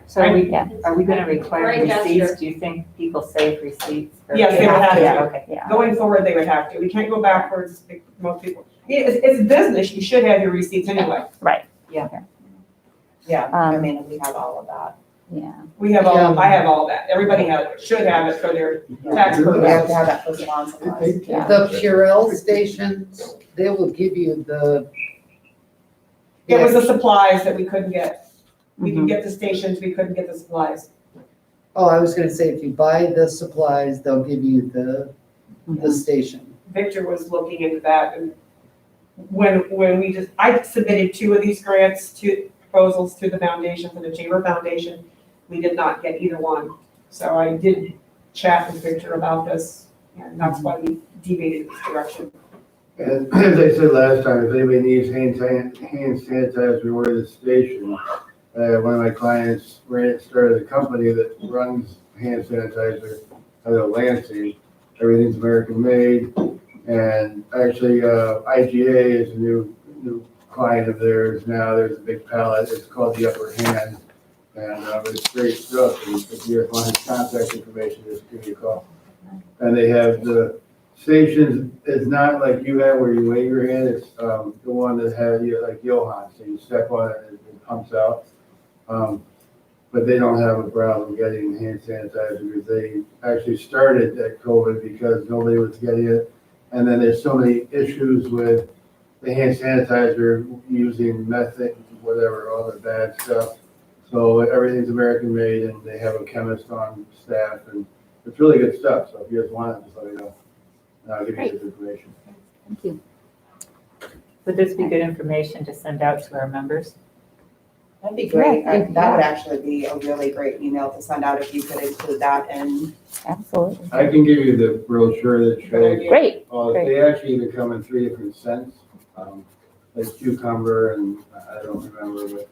So are we, Yeah. are we gonna require Great gesture. receipts? Do you think people save receipts? Or- Yes, they would have to. Yeah, okay. Yeah. Going forward, they would have to. We can't go backwards, most people. It's a business, you should have your receipts anyway. Yeah, I Um, mean, we have all of that. Yeah. We have all, I have all that. Everybody has, should have it for their tax We have purposes. to have that for salon supplies. Yeah. The Purell stations, they will give you the. It was the supplies that we couldn't get. We Mm-hmm. could get the stations, we couldn't get the supplies. Oh, I was gonna say, if you buy the supplies, they'll give you the station. Victor was looking into that, and when we I submitted 2 of these grants, 2 proposals to the foundation, for the Chamber Foundation. We did not get either one. So I did chat with Victor about this, and that's why we deviated in this direction. And as I said last time, if anybody needs hand sanitizer or the station, one of my clients started a company that runs hand sanitizer out of Lansing. Everything's American made. And actually, IGA is a new client of theirs now. There's a big pallet. It's called the Upper Hand. And it's great stuff. And if you want his contact information, just give me a call. And they have the stations, it's not like you have where you wave your hand. It's the one that has you like Johan. So you step on it and it pumps out. But they don't have a problem getting hand sanitizer because they actually started at COVID because nobody was getting it. And then there's so many issues with the hand sanitizer using methane, whatever, all the bad stuff. So everything's American made and they have a chemist on staff and it's really good stuff. So if you guys want it, just let me know. And I'll give you this information. Thank you. Would this be good information to send out to our members? That'd be great. Yeah, That would actually be a really great email to send out if you could include that in. Absolutely. I can give you the brochure that shows. Great. They actually even come in 3 different scents, like cucumber and I don't remember, but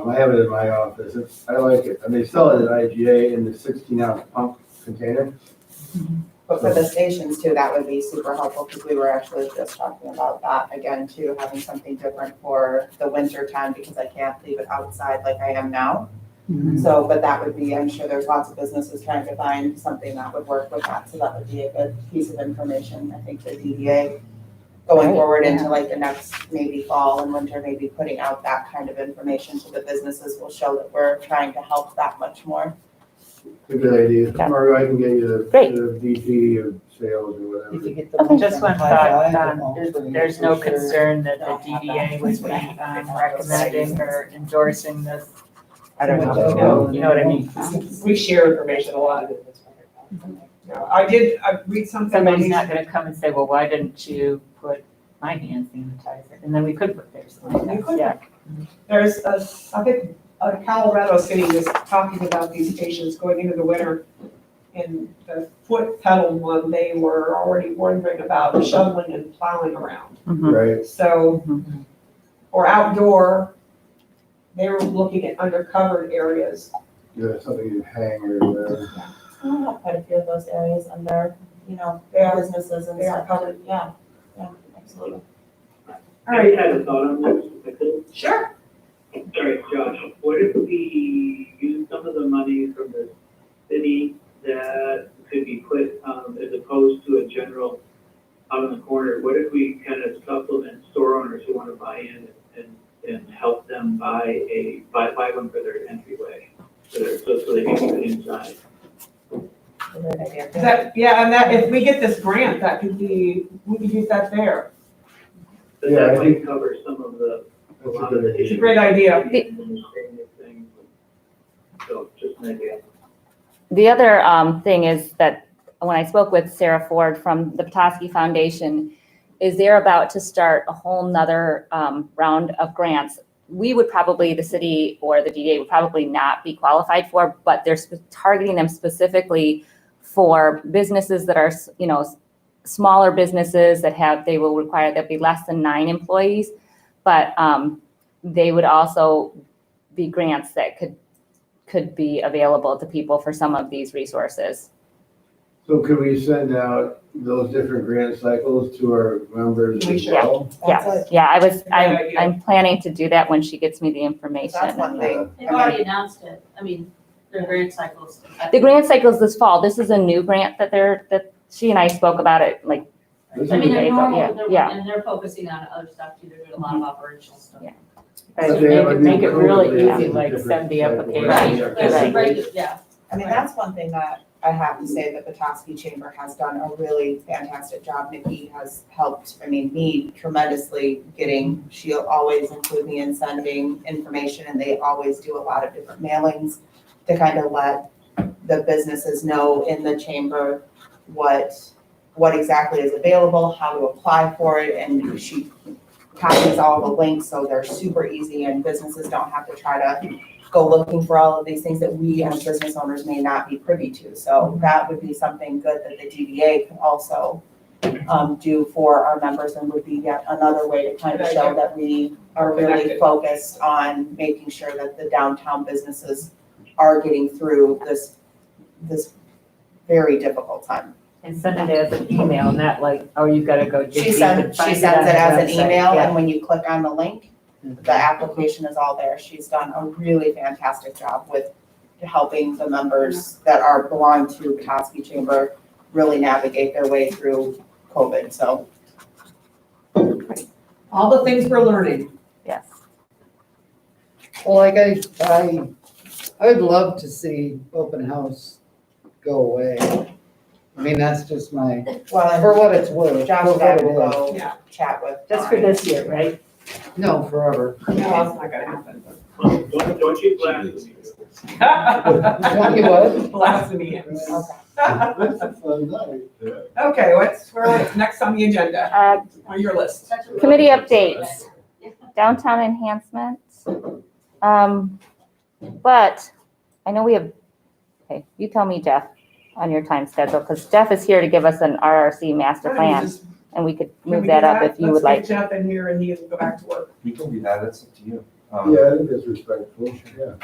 I have it in my office. I like it. And they sell it at IGA in the 16-ounce pump container. But for the stations too, that would be super helpful because we were actually just talking about that again too, having something different for the winter time because I can't leave it outside like I am now. So, but that would be, I'm sure there's lots of businesses trying to find something that would work with that. So that would be a good piece of information, I think, for DDA going Right, forward into yeah. like the next maybe fall and winter, maybe putting out that kind of information to the businesses will show that we're trying to help that much more. A good idea. Yeah. Tomorrow I can get you Great. the VP of sales or whatever. If you get the. Okay. Just one High thought, five, I'm pretty there's no sure. concern that the Don't have DDA that. would be recommending or endorsing this. I don't know. You know what I mean? We share information a lot. Yeah, I read something. on Somebody's these- not gonna come and say, well, why didn't you put my hand sanitizer? And then we could put theirs on. You could. Yeah. There's I think Colorado City was talking about these stations going into the winter. And the foot pedal one, they were already wondering about shoveling and plowing around. Mhm. Right. So, Mhm. or outdoor, they were looking at undercovered areas. Yeah, something you hang or whatever. I have quite a few of those areas under, They are, businesses and they are stuff. covered. Yeah, absolutely. All I right, had a thought on this, if I could. sure. Sorry, Josh, what if we use some of the money from the city that could be put, as opposed to a general out in the corner? What if we kind of supplement store owners who want to buy in and help them buy one for their entryway? So they can keep it inside. Great idea. And that, if we get this grant, that could be, we could use that there. But Yeah, I that might cover some of the, a That's a lot of good the idea. It's a great idea. things. So just an idea. The other thing is that when I spoke with Sarah Ford from the Petoskey Foundation, is they're about to start a whole nother round of grants. We would probably, the city or the DDA would probably not be qualified for, but they're targeting them specifically for businesses that are, smaller businesses they will require there'll be less than 9 employees. But they would also be grants that could be available to people for some of these resources. So could we send out those different grant cycles to our members We as should. well? Yeah, yeah, Good idea. I'm planning to do that when she gets me the information. That's one thing. They've already announced it. I mean, their grant cycles. The grant cycle's this fall. This is a new grant that she and I spoke about it, like, This I mean, is- they're Yeah, normal, yeah. and they're focusing on other stuff too. They're doing a lot of operational stuff. Yeah. But they have a new Make it really program, easy, like different send the cycle. application. Right. There's some Right. yeah. I mean, that's one thing that I have to say that the Petoskey Chamber has done a really fantastic job. Nikki has helped, I mean, me tremendously she'll always include me in sending information, and they always do a lot of different mailings to kind of let the businesses know in the chamber what exactly is available, how to apply for it, and she copies all the links, so they're super easy, and businesses don't have to try to go looking for all of these things that we as business owners may not be privy to. So that would be something good that the DDA could also do for our members, and would be yet another way to kind of show that we are really Connected. focused on making sure that the downtown businesses are getting through this very difficult time. And send it as an email, not like, oh, you've gotta go dig She deep sends and find it on the as an website. email, Yeah. and when you click on the link, the application is all there. She's done a really fantastic job with helping the members that belong to Petoskey Chamber really navigate their way through COVID, so. All the things we're learning. Yes. Well, like I would love to see open house go away. I mean, that's just my, Well, for what it's worth. and Josh for and I what will it is. go Yeah. chat with. Just for this year, right? No, forever. No, it's not gonna happen. Don't you blaspheme. Don't you what? Blasphemy. This is a fun night. Okay, where's next on the agenda, on your list? Committee updates, downtown enhancements. But I know we have, okay, you tell me, Jeff, on your time schedule, because Jeff is here to give us an RRC master plan, and we could Can move we that do up if you would like. Let's get Jeff in here and he can go back to work. We can do that, that's up to you. Yeah, I think that's respectful, yeah.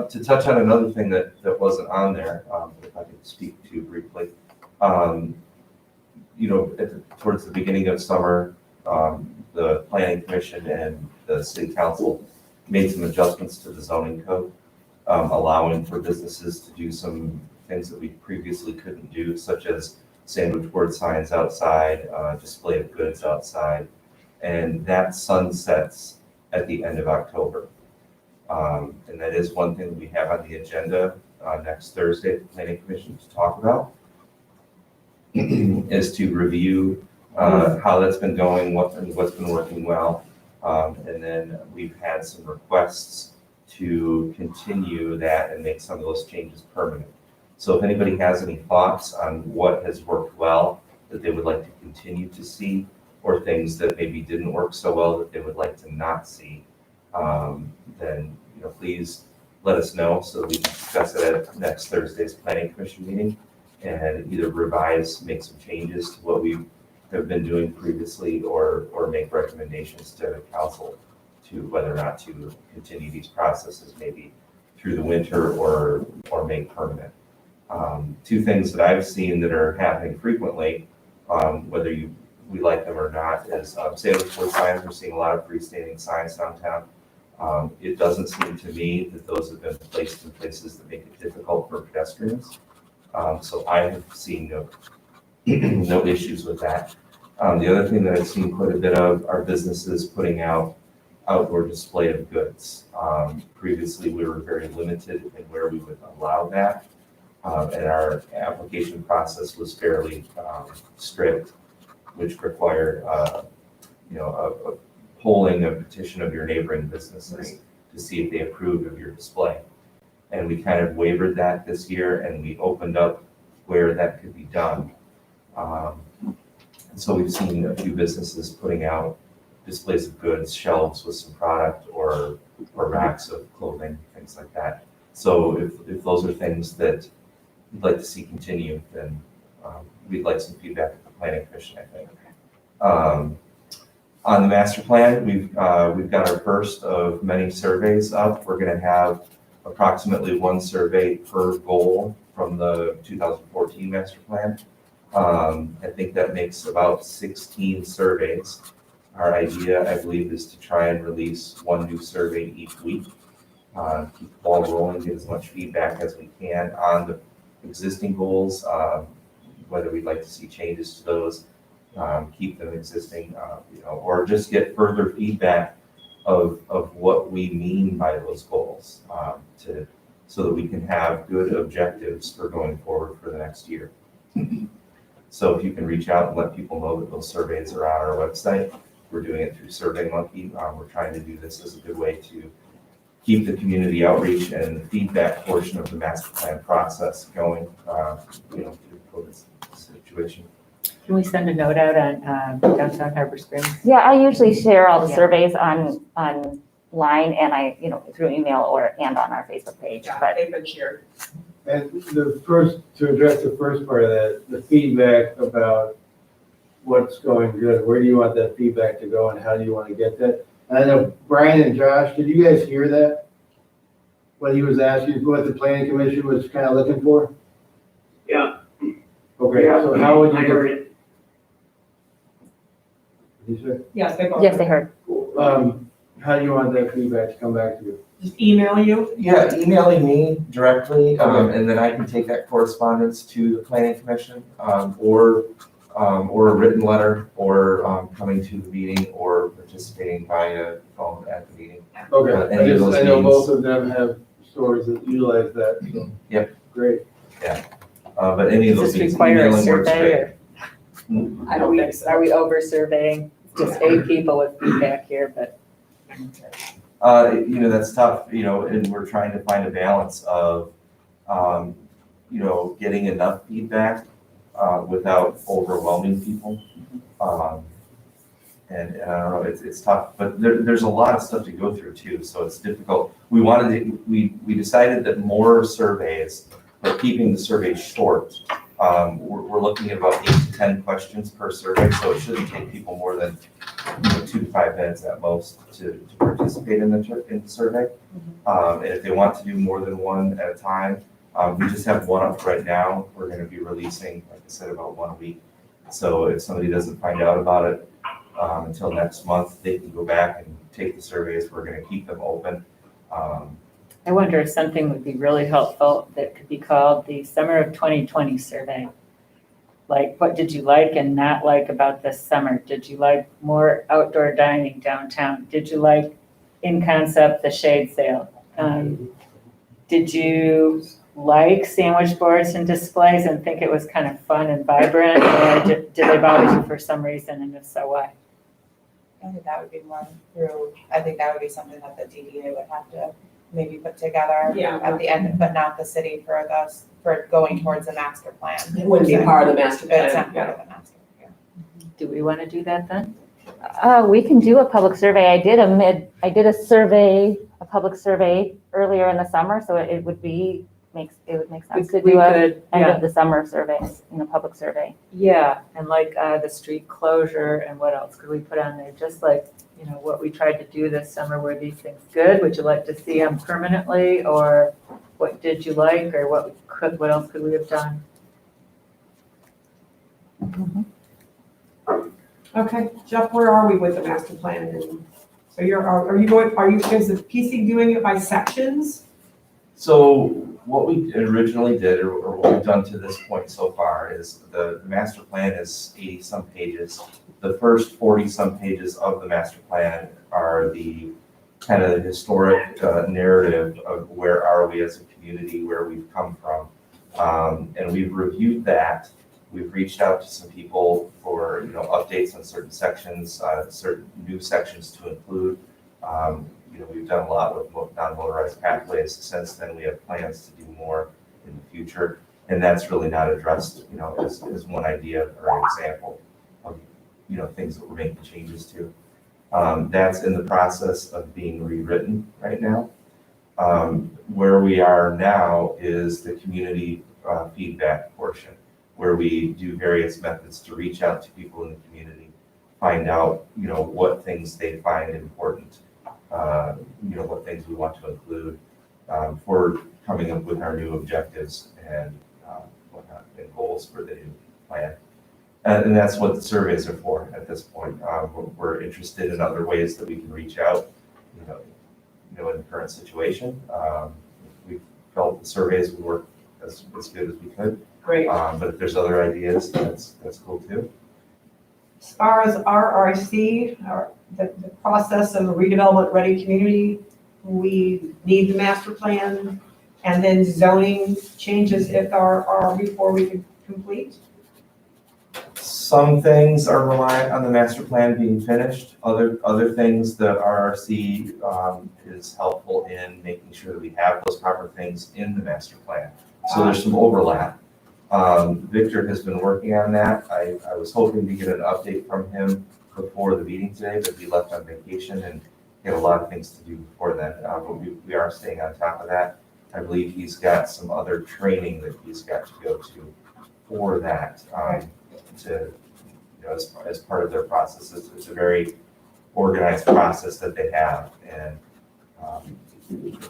To touch on another thing that wasn't on there, if I could speak to briefly. Towards the beginning of summer, the planning commission and the city council made some adjustments to the zoning code, allowing for businesses to do some things that we previously couldn't do, such as sandwich board signs outside, display of goods outside, and that sunsets at the end of October. And that is one thing we have on the agenda next Thursday at the Planning Commission to talk about, is to review how that's been going, what's been working well. And then we've had some requests to continue that and make some of those changes permanent. So if anybody has any thoughts on what has worked well that they would like to continue to see, or things that maybe didn't work so well that they would like to not see, then please let us know so that we can discuss it at next Thursday's Planning Commission meeting and either revise, make some changes to what we have been doing previously, or make recommendations to council to whether or not to continue these processes maybe through the winter or make permanent. Two things that I've seen that are happening frequently, whether we like them or not, is sandwich board signs. We're seeing a lot of freestanding signs downtown. It doesn't seem to me that those have been placed in places that make it difficult for pedestrians. So I have seen no issues with that. The other thing that I've seen quite a bit of are businesses putting out outdoor display of goods. Previously, we were very limited in where we would allow that. And our application process was fairly strict, which required, a polling, a petition of your neighboring businesses to see if they approved of your display. And we kind of wavered that this year, and we opened up where that could be done. And so we've seen a few businesses putting out displays of goods, shelves with some product, or racks of clothing, things like that. So if those are things that you'd like to see continue, then we'd like some feedback at the Planning Commission, I think. On the master plan, we've got our first of many surveys up. We're going to have approximately one survey per goal from the 2014 master plan. I think that makes about 16 surveys. Our idea, I believe, is to try and release one new survey each week. Keep the ball rolling, get as much feedback as we can on the existing goals, whether we'd like to see changes to those, keep them existing, or just get further feedback of what we mean by those goals, so that we can have good objectives for going forward for the next year. So if you can reach out and let people know that those surveys are on our website. We're doing it through SurveyMonkey. We're trying to do this as a good way to keep the community outreach and the feedback portion of the master plan process going, through the COVID situation. Can we send a note out on downtown Harbor Springs? Yeah, I usually share all the Yeah. surveys online and through email and on our Facebook page, Yeah, but they've been shared. And to address the first part of that, the feedback about what's going good, where do you want that feedback to go and how do you want to get that? And I know Brian and Josh, did you guys hear that? What he was asking, what the planning commission was kind of looking for? Yeah. Okay, so how would I you heard get? it. You said? Yes, they both. yes, they heard. How do you want that feedback to come back to you? Just email you. Yeah, emailing me directly, and then I can take that correspondence to the planning commission, or a written letter, or coming to the meeting, or participating via phone at the meeting. Okay, Any of those I know means. both of them have stores that utilize that, so. Yep. Great. But any of Does those this means, require a emailing works survey great. or? I don't think so. Are we over surveying? Just 8 people with feedback here, but. That's tough, and we're trying to find a balance of, getting enough feedback, without overwhelming people. And I don't know, it's tough, but there's a lot of stuff to go through too, so it's difficult. We decided that more surveys, but keeping the surveys short. We're looking at about 8 to 10 questions per survey, so it shouldn't take people more than 2 to 5 minutes at most to participate in the survey. And if they want to do more than one at a time, we just have one up right now. We're going to be releasing, like I said, about 1 a week. So if somebody doesn't find out about it until next month, they can go back and take the surveys. We're going to keep them open. I wonder if something would be really helpful that could be called the Summer of 2020 survey. Like, what did you like and not like about this summer? Did you like more outdoor dining downtown? Did you like, in concept, the shade sale? Did you like sandwich boards and displays and think it was kind of fun and vibrant? Or did they bother you for some reason, and if so, why? I think that would be one through, I think that would be something that the DDA would have to maybe put together Yeah. at the end, but not the city for going towards the master plan. It wouldn't be part of the master It's plan. not part of the master plan. Do we want to do that then? We can do a public survey. I did a public survey earlier in the summer, so it would make sense to We do a could, end yeah. of the summer surveys, public survey. Yeah, and like the street closure and what else could we put on there? Just like, what we tried to do this summer, were these things good? Would you like to see them permanently? Or what did you like, or what else could we have done? Okay, Jeff, where are we with the master plan? And so is the PC doing it by sections? So what we originally did, or what we've done to this point so far, is the master plan is 80-some pages. The first 40-some pages of the master plan are the kind of historic narrative of where are we as a community, where we've come from. And we've reviewed that. We've reached out to some people for updates on certain sections, certain new sections to include. We've done a lot with non-motorized pathways. Since then, we have plans to do more in the future, and that's really not addressed, as one idea or an example of, things that we're making changes to. That's in the process of being rewritten right now. Where we are now is the community feedback portion, where we do various methods to reach out to people in the community, find out, what things they find important. What things we want to include for coming up with our new objectives and goals for the new plan. And that's what the surveys are for at this point. We're interested in other ways that we can reach out, in the current situation. We felt the surveys would work as good as we could. Great. But if there's other ideas, that's cool too. As far as RRC, the process of a redevelopment ready community, we need the master plan and then zoning changes if there are before we can complete. Some things are reliant on the master plan being finished. Other things, the RRC is helpful in making sure that we have those proper things in the master plan. So there's some overlap. Victor has been working on that. I was hoping to get an update from him before the meeting today, but he left on vacation and he had a lot of things to do before then. But we are staying on top of that. I believe he's got some other training that he's got to go to for that, as part of their process. It's a very organized process that they have, and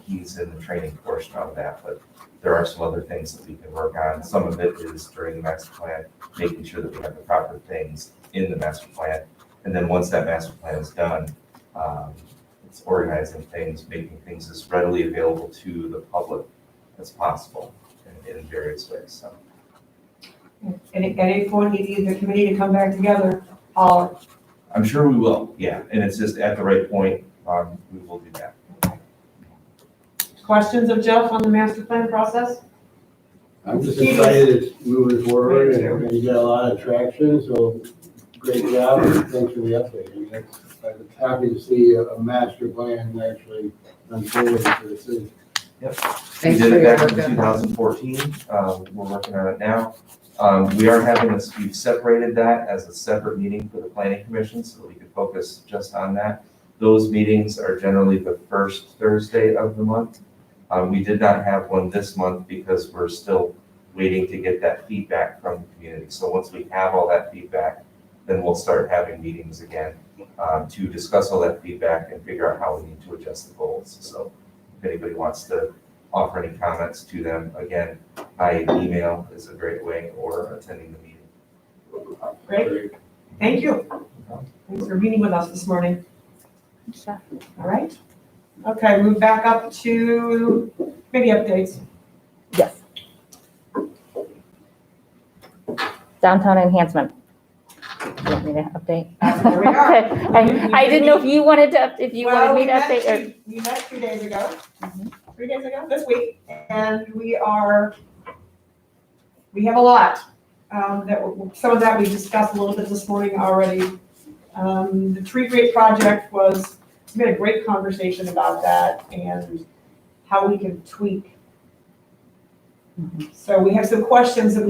he's in the training portion of that, but there are some other things that we can work on. Some of it is during the master plan, making sure that we have the proper things in the master plan. And then once that master plan is done, it's organizing things, making things as readily available to the public as possible in various ways. So. And at any point, you need the committee to come back together, I'm sure we will, yeah. And it's just at the right point, we will do that. questions of Jeff on the master plan process? I'm just excited it's moving forward and you got a lot of traction, so great job and thanks for the update. I mean, I'm happy to see a master plan actually unfold for the city. Yep. We Thanks did for it your back in work on 2014. We're working on it now. We are having this, we've separated that as a separate meeting for the planning commission so we can focus just on that. Those meetings are generally the first Thursday of the month. We did not have one this month because we're still waiting to get that feedback from the community. So once we have all that feedback, then we'll start having meetings again to discuss all that feedback and figure out how we need to adjust the goals. So if anybody wants to offer any comments to them, again, by email is a great way, or attending the meeting. Great, thank you. Thanks for meeting with us this morning. Sure. All right. Okay, move back up to committee updates. Yes. Downtown enhancement. You want me to update? Here we are. I didn't know if you wanted to, if you wanted me to update or. We met 2 days ago, Mhm. 3 days ago, this week, and we have a lot. Some of that we discussed a little bit this morning already. The tree grate project we had a great conversation about that and how we can tweak. So we have some questions that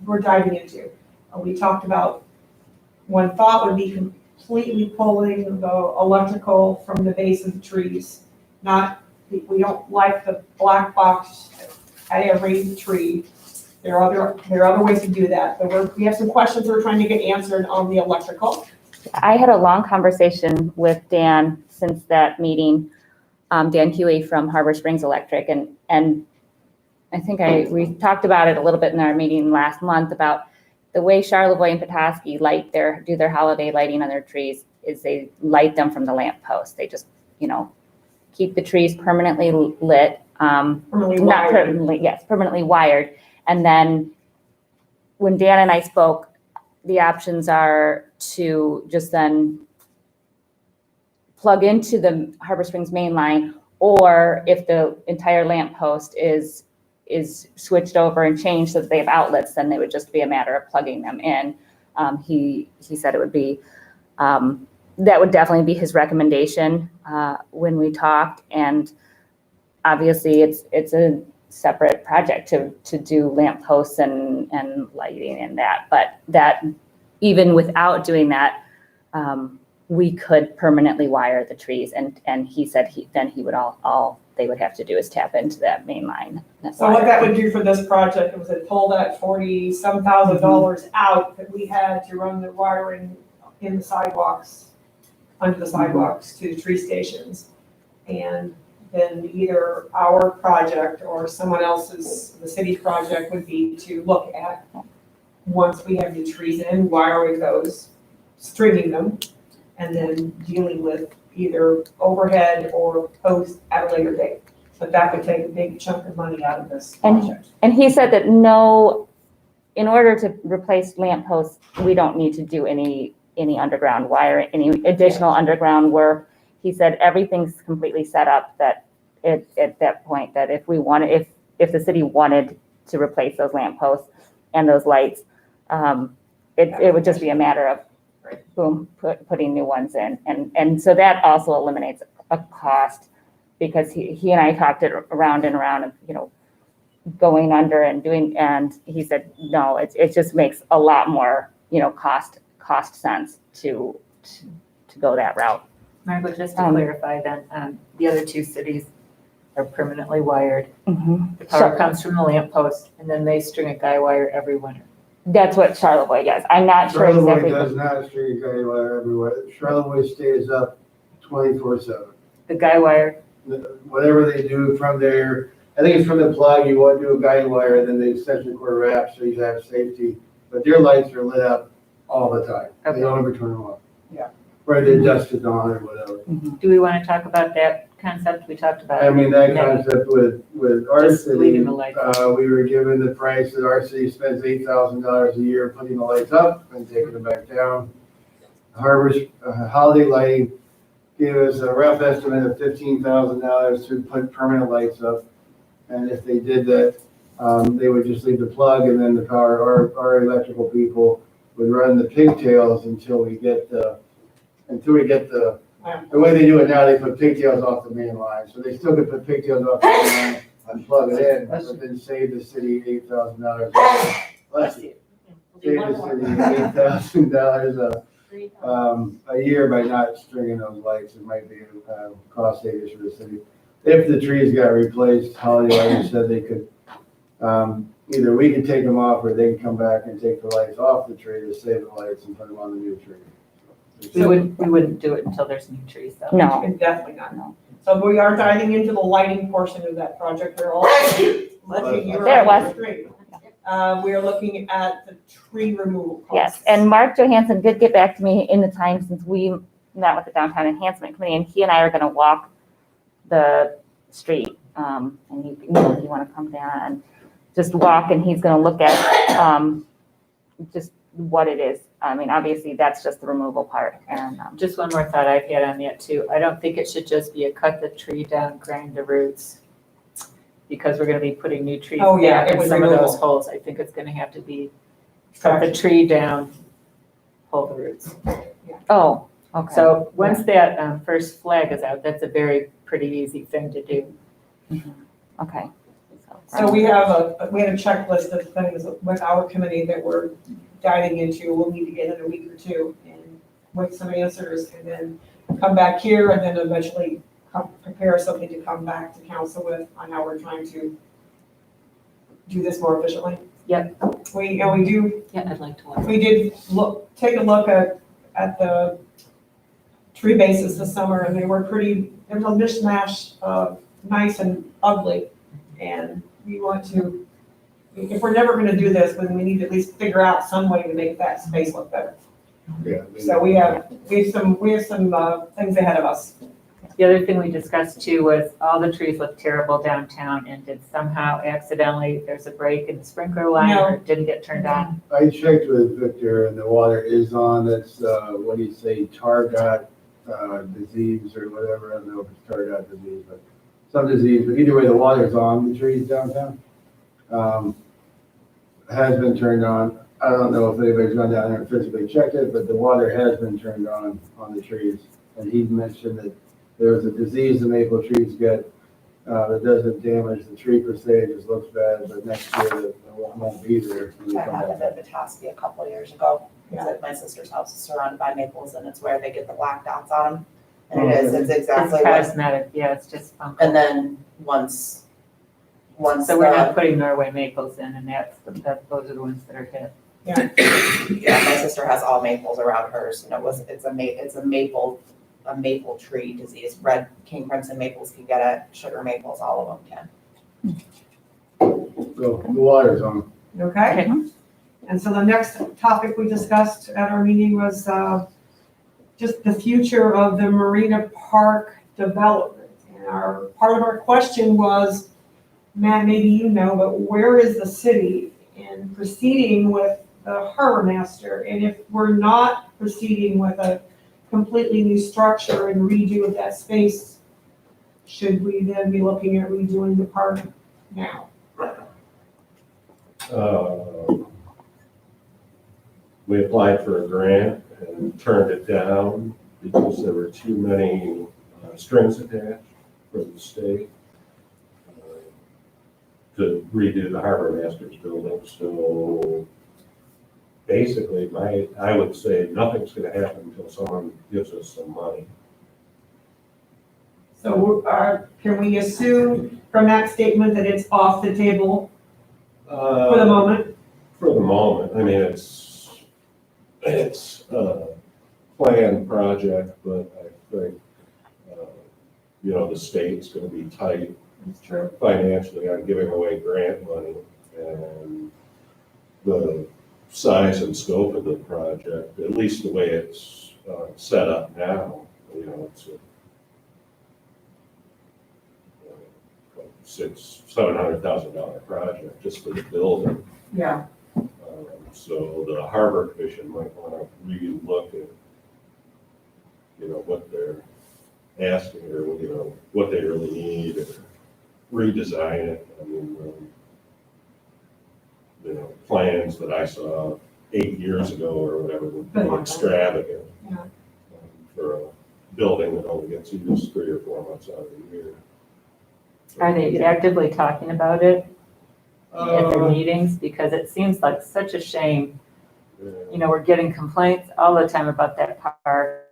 we're diving into. We talked about, one thought would be completely pulling the electrical from the base of the trees. We don't like the black box at every tree. There are other ways to do that, but we have some questions that we're trying to get answered on the electrical. I had a long conversation with Dan since that meeting, Dan Huey from Harbor Springs Electric, and I think we talked about it a little bit in our meeting last month about the way Charlevoix and Petoskey do their holiday lighting on their trees is they light them from the lamp post. They just, keep the trees permanently lit. Permanently wired. And then when Dan and I spoke, the options are to just then plug into the Harbor Springs main line, or if the entire lamp post is switched over and changed so that they have outlets, then it would just be a matter of plugging them in. He said it would be, that would definitely be his recommendation when we talked. And obviously it's a separate project to do lamp posts and lighting and that, but that even without doing that, we could permanently wire the trees. And he said he would all they would have to do is tap into that main line. So what that would do for this project was it pull that $40-some thousand out that we had to run the wiring in the sidewalks, under the sidewalks to the tree stations. And then either our project or someone else's, the city's project would be to look at, once we have the trees in, wiring those, stringing them, and then dealing with either overhead or post at a later date. But that would take a big chunk of money out of this project. And he said that in order to replace lamp posts, we don't need to do any underground wire, any additional underground work. He said everything's completely set up that at that point, that if the city wanted to replace those lamp posts and those lights, it would just be a matter of boom, putting new ones in. And so that also eliminates a cost, because he and I talked it around and around of, going under and doing, and he said, no, it just makes a lot more, cost sense to go that route. Margaret, just to clarify then, the other two cities are permanently wired. Mhm. The power comes from the lamp post, and then they string a guy wire every winter. That's what Charlevoix does. I'm not sure Charlevoix exactly. does not string guy wire everywhere. Charlevoix stays up 24/7. The guy wire, Whatever they do from there, I think it's from the plug, you want to do a guide wire, then the extension cord wrap, so you have safety. But their lights are lit up all the time. They Okay. don't ever turn them off. Yeah. Or they dust it on or whatever. do we want to talk about that concept we talked about? I mean, that Maybe. concept with our Just city, leaving the lights we were given the price that our city spends $8,000 a year putting the lights up and taking them back down. Harbor's holiday lighting gave us a rough estimate of $15,000 to put permanent lights up. And if they did that, they would just leave the plug, and then our electrical people would run the pigtails until we get the way they do it now, they put pigtails off the main line. So they still could put pigtails off the main line and plug it in, but then save the city $8,000. Bless you. Save the city $8,000 a year by not stringing those lights. It might be a cost savings for the city. If the trees got replaced, Holiday Lighting said they could, either we could take them off, or they can come back and take the lights off the tree to save the lights and put them on the new tree. We wouldn't do it until there's new trees though. No. Definitely not. No. So we are diving into the lighting portion of that project. We're also letting you There it was. the tree. We are looking at the tree removal costs. Yes, and Mark Johansson did get back to me in the time since we met with the Downtown Enhancement Committee, and he and I are gonna walk the street. And you wanna come down and just walk, and he's gonna look at, just what it is. I mean, obviously, that's just the removal part, and, Just one more thought I've had on that too. I don't think it should just be a cut the tree down, grind the roots. Because we're gonna be putting new trees Oh, yeah, back it in was some of those removal. holes. I think it's gonna have to be cut the tree down, pull the roots. oh, okay. So once that first flag is out, that's a very pretty easy thing to do. Okay. So we have a checklist of things with our committee that we're diving into. We'll need to get in a week or two and with some answers, and then come back here, and then eventually prepare something to come back to council with on how we're trying to do this more efficiently. Yep. We Yeah, I'd like to. we did take a look at the tree bases this summer, and they were there was a mishmash of nice and ugly. And we want to, if we're never gonna do this, then we need to at least figure out some way to make that space look better. Yeah. So we have some things ahead of us. The other thing we discussed too was all the trees look terrible downtown, and did somehow accidentally, there's a break in the sprinkler line, or it didn't get turned on. I checked with Victor, and the water is on. That's, what do you say, tar disease or whatever. I don't know if it's tar disease, but some disease. But either way, the water's on the trees downtown. Has been turned on. I don't know if anybody's gone down there and physically checked it, but the water has been turned on the trees. And he mentioned that there's a disease the maple trees get that doesn't damage the tree per se, it just looks bad, but next year it won't be there. when we That come back. happened at Petoskey a couple of years ago. My sister's house is surrounded by maples, and it's where they get the black dots on them. And it's It's exactly what, cosmetic, yeah, it's just funky. and then once So we're the- not putting Norway maples in, and those are the ones that are hit. Yeah, my sister has all maples around hers, and it's a maple a maple tree disease. Red king crimson maples can get it, sugar maples, all of them can. So the water's on. Okay? And so the next topic we discussed at our meeting was just the future of the Marina Park development. And part of our question was, Matt, maybe you know, but where is the city in proceeding with the harbor master? And if we're not proceeding with a completely new structure and redo of that space, should we then be looking at redoing the park now? We applied for a grant and turned it down because there were too many strings attached from the state to redo the harbor master's building. So basically, I would say nothing's gonna happen until someone gives us some money. So can we assume from that statement that it's off the table for the moment? For the moment, I mean, it's a planned project, but I think, the state's gonna be tight That's true. financially on giving away grant money, and the size and scope of the project, at least the way it's set up now, it's a $700,000 project just for the building. Yeah. So the harbor commission might want to relook at, what they're asking, or, what they really need, or redesign it. I mean, plans that I saw 8 years ago or whatever would be extravagant. Yeah. For a building that only gets used 3 or 4 months out of the year. Are they actively talking about it at their meetings? Because it seems like such a shame. We're getting complaints all the time about that park,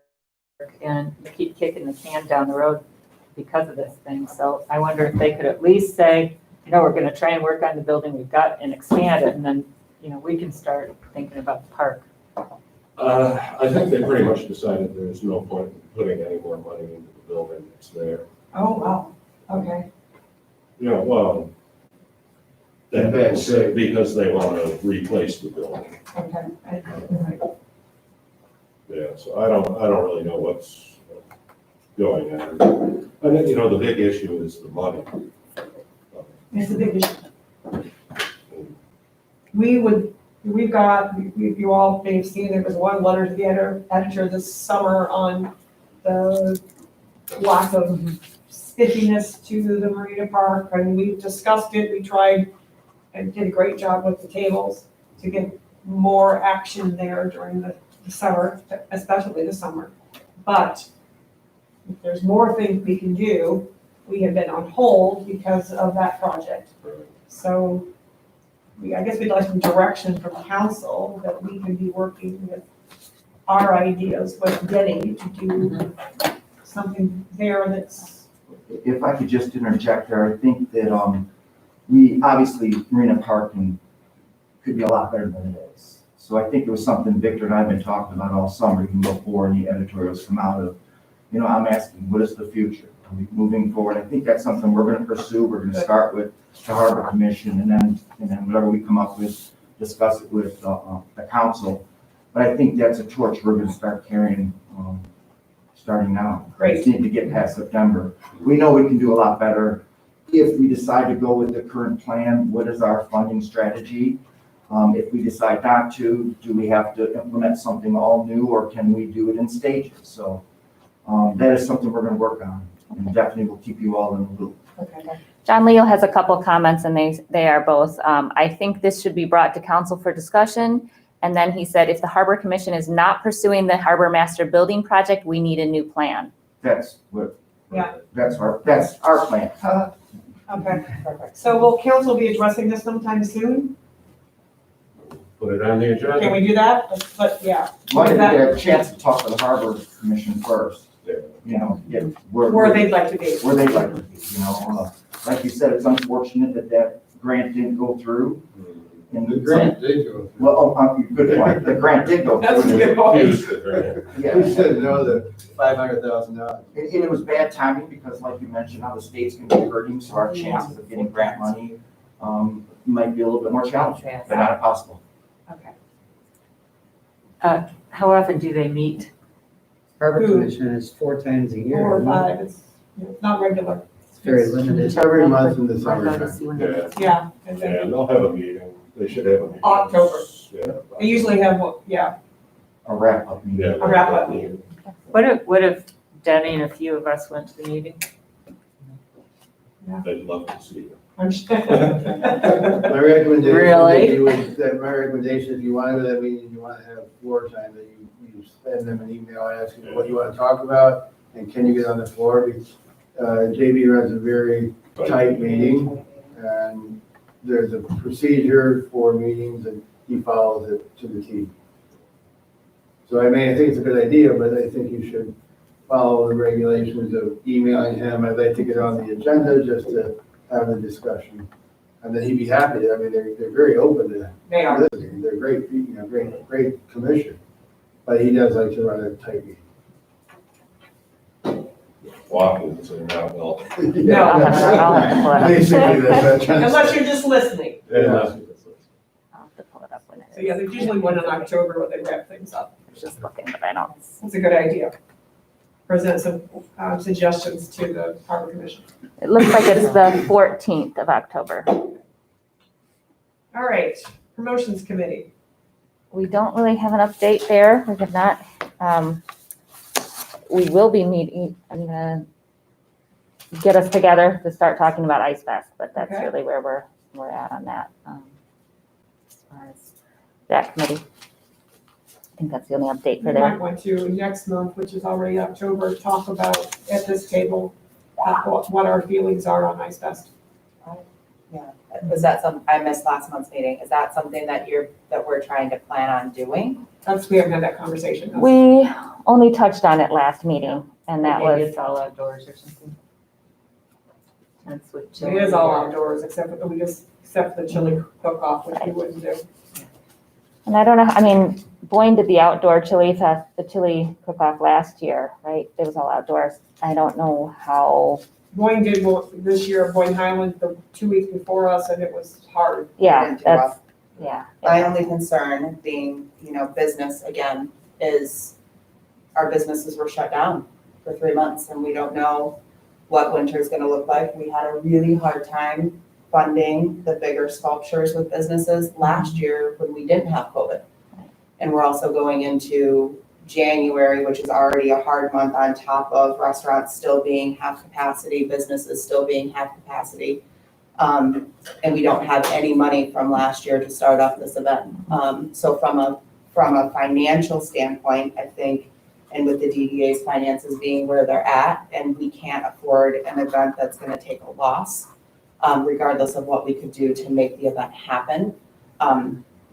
and you keep kicking the can down the road because of this thing. So I wonder if they could at least say, we're gonna try and work on the building we've got and expand it, and then, we can start thinking about the park. I think they pretty much decided there's no point in putting any more money into the building that's there. Oh, wow. Okay. Well, that's because they want to replace the building. Okay. Yeah, so I don't really know what's going on. I think, the big issue is the money. It's a big issue. You all may have seen, there was one letter to the editor this summer on the lack of stickiness to the Marina Park, and we discussed it. We tried and did a great job with the tables to get more action there during the summer, especially the summer. But if there's more things we can do, we have been on hold because of that project. So I guess we'd like some direction from council that we can be working with our ideas with Denny to do something there that's. If I could just interject there, I think that we obviously Marina Park could be a lot better than it is. So I think it was something Victor and I have been talking about all summer, even before any editorials come out of. I'm asking, what is the future? Are we moving forward? I think that's something we're going to pursue. We're going to start with the Harbor Commission, and then whatever we come up with, discuss it with the council. But I think that's a torch we're going to start carrying starting now. Great. We need to get past September. We know we can do a lot better. If we decide to go with the current plan, what is our funding strategy? If we decide not to, do we have to implement something all new, or can we do it in stages? So that is something we're going to work on, and definitely will keep you all in the loop. Okay. John Leo has a couple comments, and they are both, I think this should be brought to council for discussion. And then he said, if the Harbor Commission is not pursuing the Harbor Master Building Project, we need a new plan. That's what. Yeah. That's our plan. Okay, perfect. So will council be addressing this sometime soon? Put it on the agenda. Can we do that? But yeah. Might get a chance to talk to the Harbor Commission first, get Where they'd like to be. where they'd like to be, like you said, it's unfortunate that grant didn't go through. And The grant did go through. Well, good point, the grant did go That's a through. good point. Use the grant. Yeah, We said no to $500,000. and it was bad timing because like you mentioned, how the state's gonna be hurting, so our chances of getting grant money, might be a little bit more challenging, but not impossible. Okay. How often do they meet? Harbor Who? Commission is 4 times a year. 4 or isn't it? 5, it's not regular. It's very limited. It's every month in the Or go summer. to see when Yeah, they- Yeah, and yeah, then and they'll have a meeting, they should have a meeting. October. Yeah. they usually have, yeah, A wrap-up meeting. Yeah. a wrap-up meeting. What if Denny and a few of us went to the meeting? They'd love to see you. I'm sure. My recommendation, Really? my recommendation, if you want to, that means you want to have floor time, that you send them an email asking what you want to talk about, and can you get on the floor? Because, JB runs a very tight meeting, and there's a procedure for meetings, and he follows it to the T. So I think it's a good idea, but I think you should follow the regulations of emailing him. I'd like to get on the agenda just to have the discussion. And then he'd be happy. They're very open to They are. listening. They're great, great commission. But he does like to run a tight meeting. Walking, so now, well. No. I'll have to pull it up. Basically, that's what I'm Unless you're just listening. Yeah. I'll have to pull it up when it So yeah, is. there's usually one in October where they wrap things up. I was just looking, but I don't. It's a good idea. Present some suggestions to the Harbor Commission. It looks like it's the 14th of October. All right, Promotions Committee. We don't really have an update there. We have not, we will be meeting, I'm gonna get us together to start talking about Ice Fest, but that's Okay. really where we're at on that. As far as that committee. I think that's the only update We for there. might want to, next month, which is already October, talk about at this table what our feelings are on Ice Fest. Yeah, was that I missed last month's meeting, is that something that we're trying to plan on doing? We haven't had that conversation. though. We only touched on it last meeting, and that Maybe was, it's all outdoors or something. That's what. It is all outdoors, except for the chili cook-off, which we wouldn't do. and I don't know, Boyne did the outdoor chili fest, the chili cook-off last year, right? It was all outdoors. I don't know how, Boyne did this year, Boyne Highland, the 2 weeks before us, and it was hard. yeah, Didn't do well. that's, yeah. My only concern being, business again, is our businesses were shut down for 3 months and we don't know what winter's gonna look like. We had a really hard time funding the bigger sculptures with businesses last year when we didn't have COVID. And we're also going into January, which is already a hard month on top of restaurants still being half capacity, businesses still being half capacity. And we don't have any money from last year to start up this event. So from a financial standpoint, I think, and with the DDA's finances being where they're at, and we can't afford an event that's gonna take a loss, regardless of what we could do to make the event happen.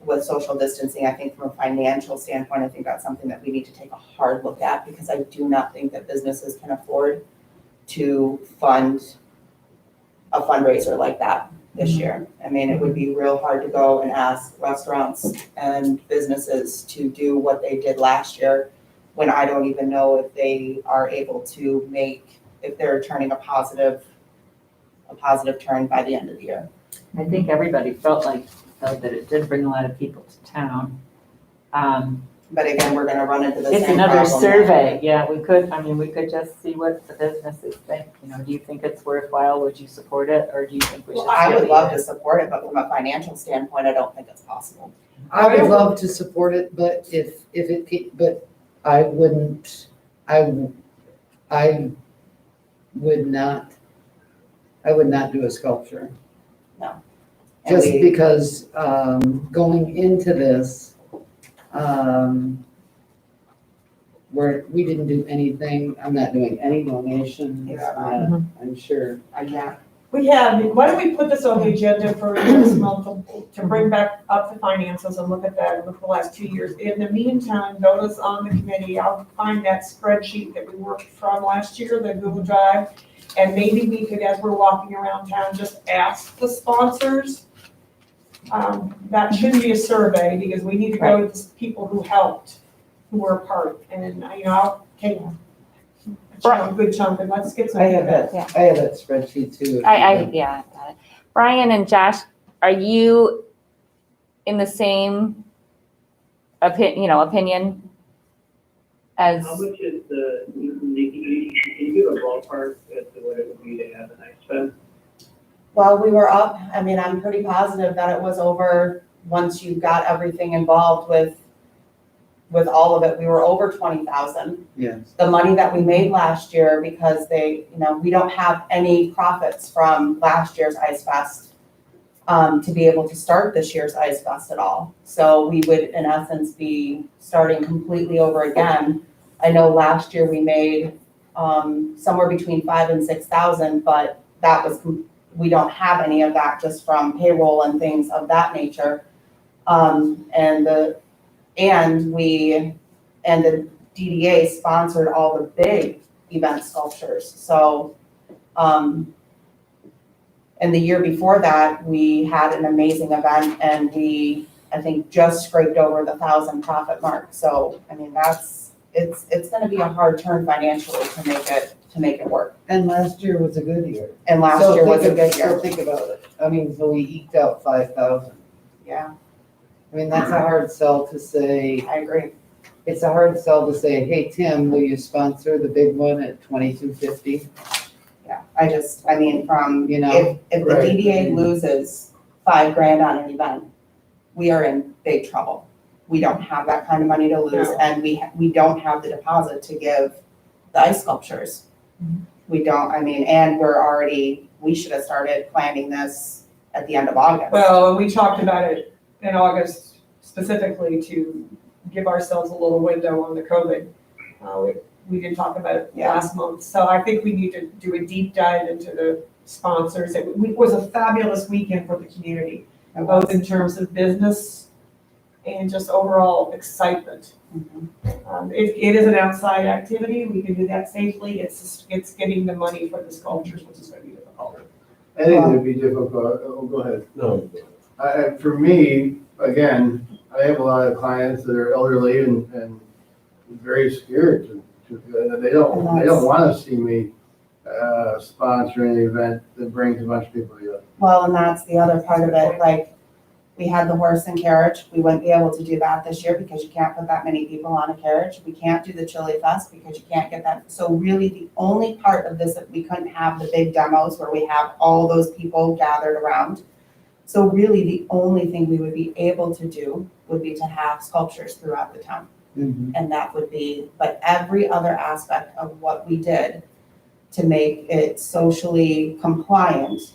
With social distancing, I think from a financial standpoint, I think that's something that we need to take a hard look at, because I do not think that businesses can afford to fund a fundraiser like that this year. It would be real hard to go and ask restaurants and businesses to do what they did last year, when I don't even know if they are able to if they're turning a positive turn by the end of the year. I think everybody felt that it did bring a lot of people to town. But again, we're gonna run into the same It's problem. another survey, yeah, we could just see what the businesses think, do you think it's worthwhile, would you support it, or do you think we should? Well, I would still love leave to support it, but from a financial standpoint, I don't think it's possible. I would love to support it, but but I wouldn't, I would not do a sculpture. No. Just And because, going into this, we didn't do anything, I'm not doing any donations, Yeah. I'm sure. I can't. Why don't we put this on the agenda for this month to bring back up the finances and look at that and look at the last 2 years. In the meantime, notice on the committee, I'll find that spreadsheet that we worked from last year, the Google Drive. And maybe we could, as we're walking around town, just ask the sponsors That shouldn't be a survey, because we need to go to the people who helped, who were a part, and, I'll take a good chunk, and let's get some I have feedback. that, I have that spreadsheet too. Yeah, got it. Brian and Josh, are you in the same opinion as? How much is Nikki, can you give a ballpark as to what it would be to have an ice fest? Well, we were up, I'm pretty positive that it was over, once you got everything involved with all of it, we were over 20,000. Yes. The money that we made last year, because we don't have any profits from last year's Ice Fest to be able to start this year's Ice Fest at all. So we would, in essence, be starting completely over again. I know last year we made somewhere between 5,000 and 6,000, but that was, we don't have any of that just from payroll and things of that nature. And the DDA sponsored all the big event sculptures. So, and the year before that, we had an amazing event, and we, I think, just scraped over the 1,000 profit mark. So, it's gonna be a hard turn financially to make it work. And last year was a good year. And last So year was a think good of- year. So think about it. So we eked out 5,000. Yeah, That's a hard sell to say. I agree. It's a hard sell to say, hey, Tim, will you sponsor the big one at $2,250? Yeah, from, You know, if the Right. DDA loses $5,000 on an event, we are in big trouble. We don't have that kind of money to lose, No. and we don't have the deposit to give the ice sculptures. We don't, and we should have started planning this at the end of August. Well, and we talked about it in August specifically to give ourselves a little window on the COVID. We did talk about it Yeah. last month, so I think we need to do a deep dive into the sponsors. It was a fabulous weekend for the community, both in terms of business and just overall excitement. It is an outside activity, we can do that safely, it's getting the money for the sculptures, which is gonna be difficult. I think it'd be difficult, go ahead. No, For me, again, I have a lot of clients that are elderly and very scared they don't want to see me sponsor an event that brings a bunch of people together. Well, and that's the other part of it, we had the horse and carriage, we wouldn't be able to do that this year because you can't put that many people on a carriage. We can't do the Chili Fest because you can't get that. So really, the only part of this, that we couldn't have the big demos where we have all those people gathered around. So really, the only thing we would be able to do would be to have sculptures throughout the town. And that would be, but every other aspect of what we did to make it socially compliant,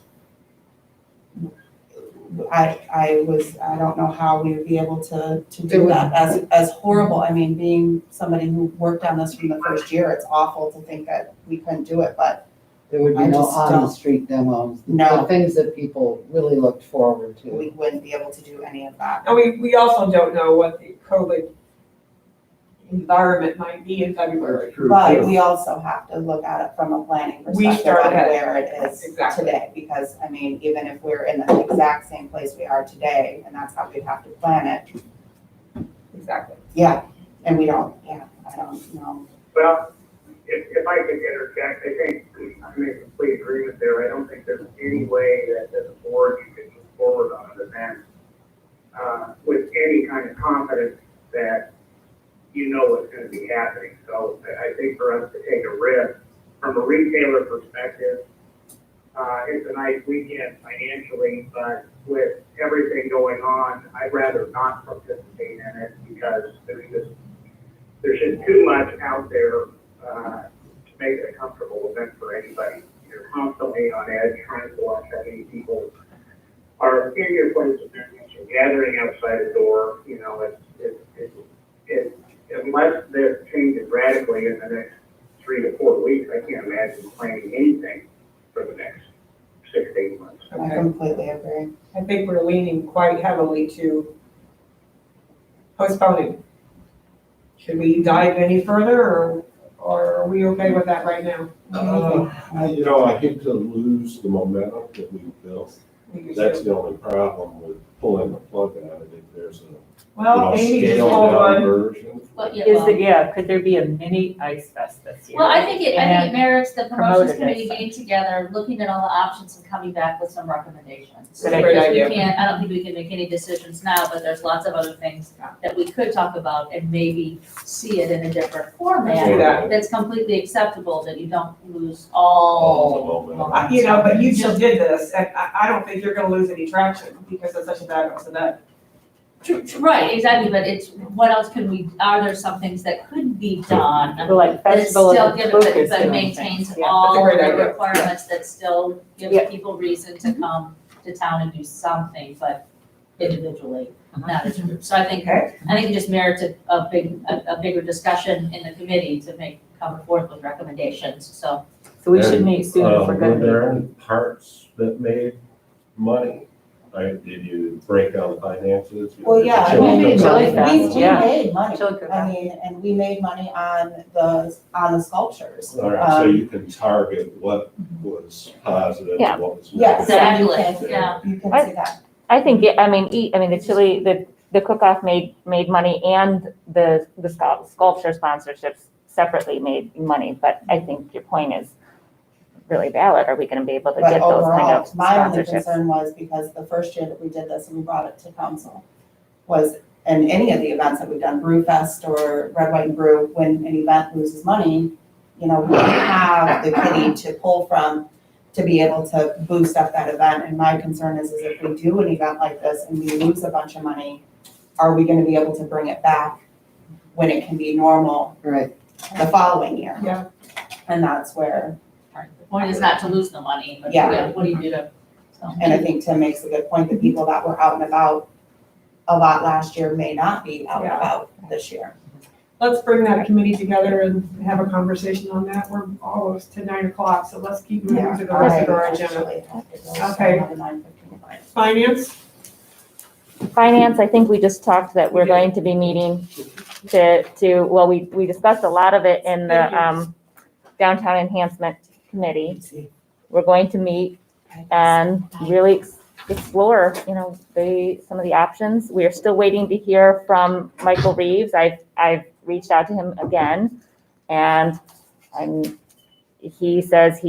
I don't know how we would be able to do that, as horrible, being somebody who worked on this from the first year, it's awful to think that we couldn't do it, but there would be I no just don't- on-the-street demos. No. The things that people really looked forward to. we wouldn't be able to do any of that. And we also don't know what the COVID environment might be in February. That's true. But too. we also have to look at it from a planning We perspective start on ahead. where it is Exactly. today, because, even if we're in the exact same place we are today, and that's how we'd have to plan it, Exactly. and we don't, I don't know. Well, if I could interject, I think I'm in complete agreement there. I don't think there's any way that as a board you can move forward on an event with any kind of confidence that you know what's going to be happening. So I think for us to take a risk from a retailer perspective, it's a nice weekend financially, but with everything going on, I'd rather not participate in it because there's just too much out there to make it a comfortable event for anybody. You're constantly on edge trying to watch how many people are in your place of business or gathering outside the door. Unless this changes radically in the next 3 to 4 weeks, I can't imagine planning anything for the next 6 to 8 months. I completely agree. I think we're leaning quite heavily to postponing. Should we dive any further, or are we okay with that right now? I hate to lose the momentum that we've built. That's the only problem with pulling the plug on it, if there's a, Well, Amy just scaled told down one. version. But yeah, Is well- it, yeah, could there be a mini ice fest this year? Well, I think it And merits the promotions promoted committee it. getting together, looking at all the options and coming back with some recommendations. Good Great Because idea. we can't, I don't think we can make any decisions now, but there's lots of other things that we could talk about and maybe see it in a different Do format that. that's completely acceptable, that you don't lose All the moment. You know, but you just did this, and I don't think you're gonna lose any traction because it's such a bad event. Right, exactly, but it's, what else can we, are there some things that could be done? Well, like That festival still of the give book it, is but doing maintains things. Yeah. all That's a the great idea. requirements that still gives Yeah. people reason to come to town and do something, but individually, not as a group. So I think Okay. it just merits a bigger discussion in the committee to come forth with recommendations, so. So we should meet soon if we're Were gonna there any parts that made money? Like, did you break down the finances? Well, yeah, I Chili mean, made cook-off? chili fest. we Yeah. made money, Chili cook-off. I mean, and we made money on the sculptures. All right, so you can target what was positive Yeah. and what was Yes, negative. and you Exactly, can, yeah. you can see that. I think, the chili, the cook-off made money, and the sculpture sponsorships separately made money, but I think your point is really valid. Are we gonna be able to But get those kind overall, of my only sponsorships? concern was because the first year that we did this and we brought it to council was, and any of the events that we've done, Brew Fest or Red, White and Brew, when an event loses money, you know, we have the kitty to pull from to be able to boost up that event. And my concern is if we do an event like this and we lose a bunch of money, are we gonna be able to bring it back when it can be normal Right. the following year? Yeah. And that's where, The point is not to lose the money, but Yeah. what do you do to, so. and I think Tim makes a good point, the people that were out and about a lot last year may not be out and Yeah. about this year. Let's bring that committee together and have a conversation on that. We're almost to 9 o'clock, so let's keep moving to the rest of our agenda. Okay. Finance? Finance, I think we just talked that we're going to be meeting well, we discussed a lot of it in the Downtown Enhancement Committee. We're going to meet and really explore, some of the options. We are still waiting to hear from Michael Reeves. I've reached out to him again, and he says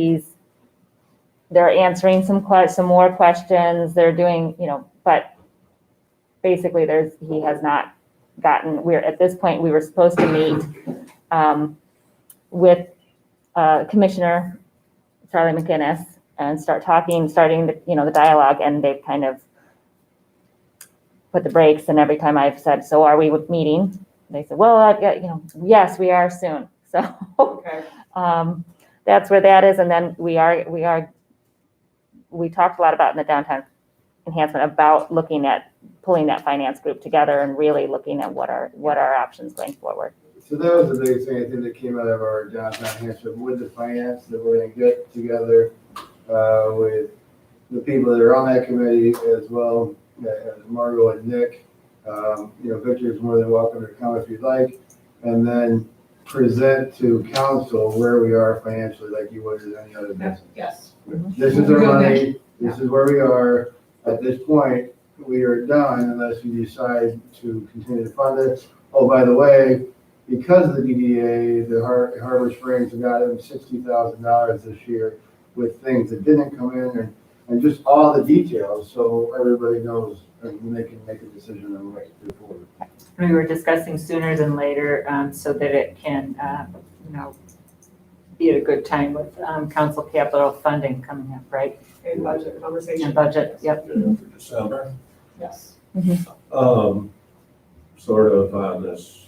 they're answering some more questions. They're doing, but basically he has not gotten, at this point, we were supposed to meet with Commissioner Charlie McInnes and starting the dialogue, and they've kind of put the brakes, and every time I've said, so are we meeting? They said, well, yes, we are soon. So Okay. that's where that is, and then we talked a lot about in the Downtown Enhancement about looking at pulling that finance group together and really looking at what are options going forward. So that was the biggest thing, I think, that came out of our downtown Hampshire with the finance, that we're gonna get together with the people that are on that committee, as well as Margot and Nick. Victor's more than welcome to come if you'd like, and then present to council where we are financially, like you would at any other business. Yes. This is our money, this is where we are. At this point, we are done unless you decide to continue to fund it. Oh, by the way, because of the DDA, the Harbor Springs got them $60,000 this year with things that didn't come in, and just all the details, so everybody knows when they can make a decision on what to do forward. We were discussing sooner than later, so that it can, be at a good time with council capital funding coming up, right? In budget And conversation. budget, yep. For December. Yes. Sort of on this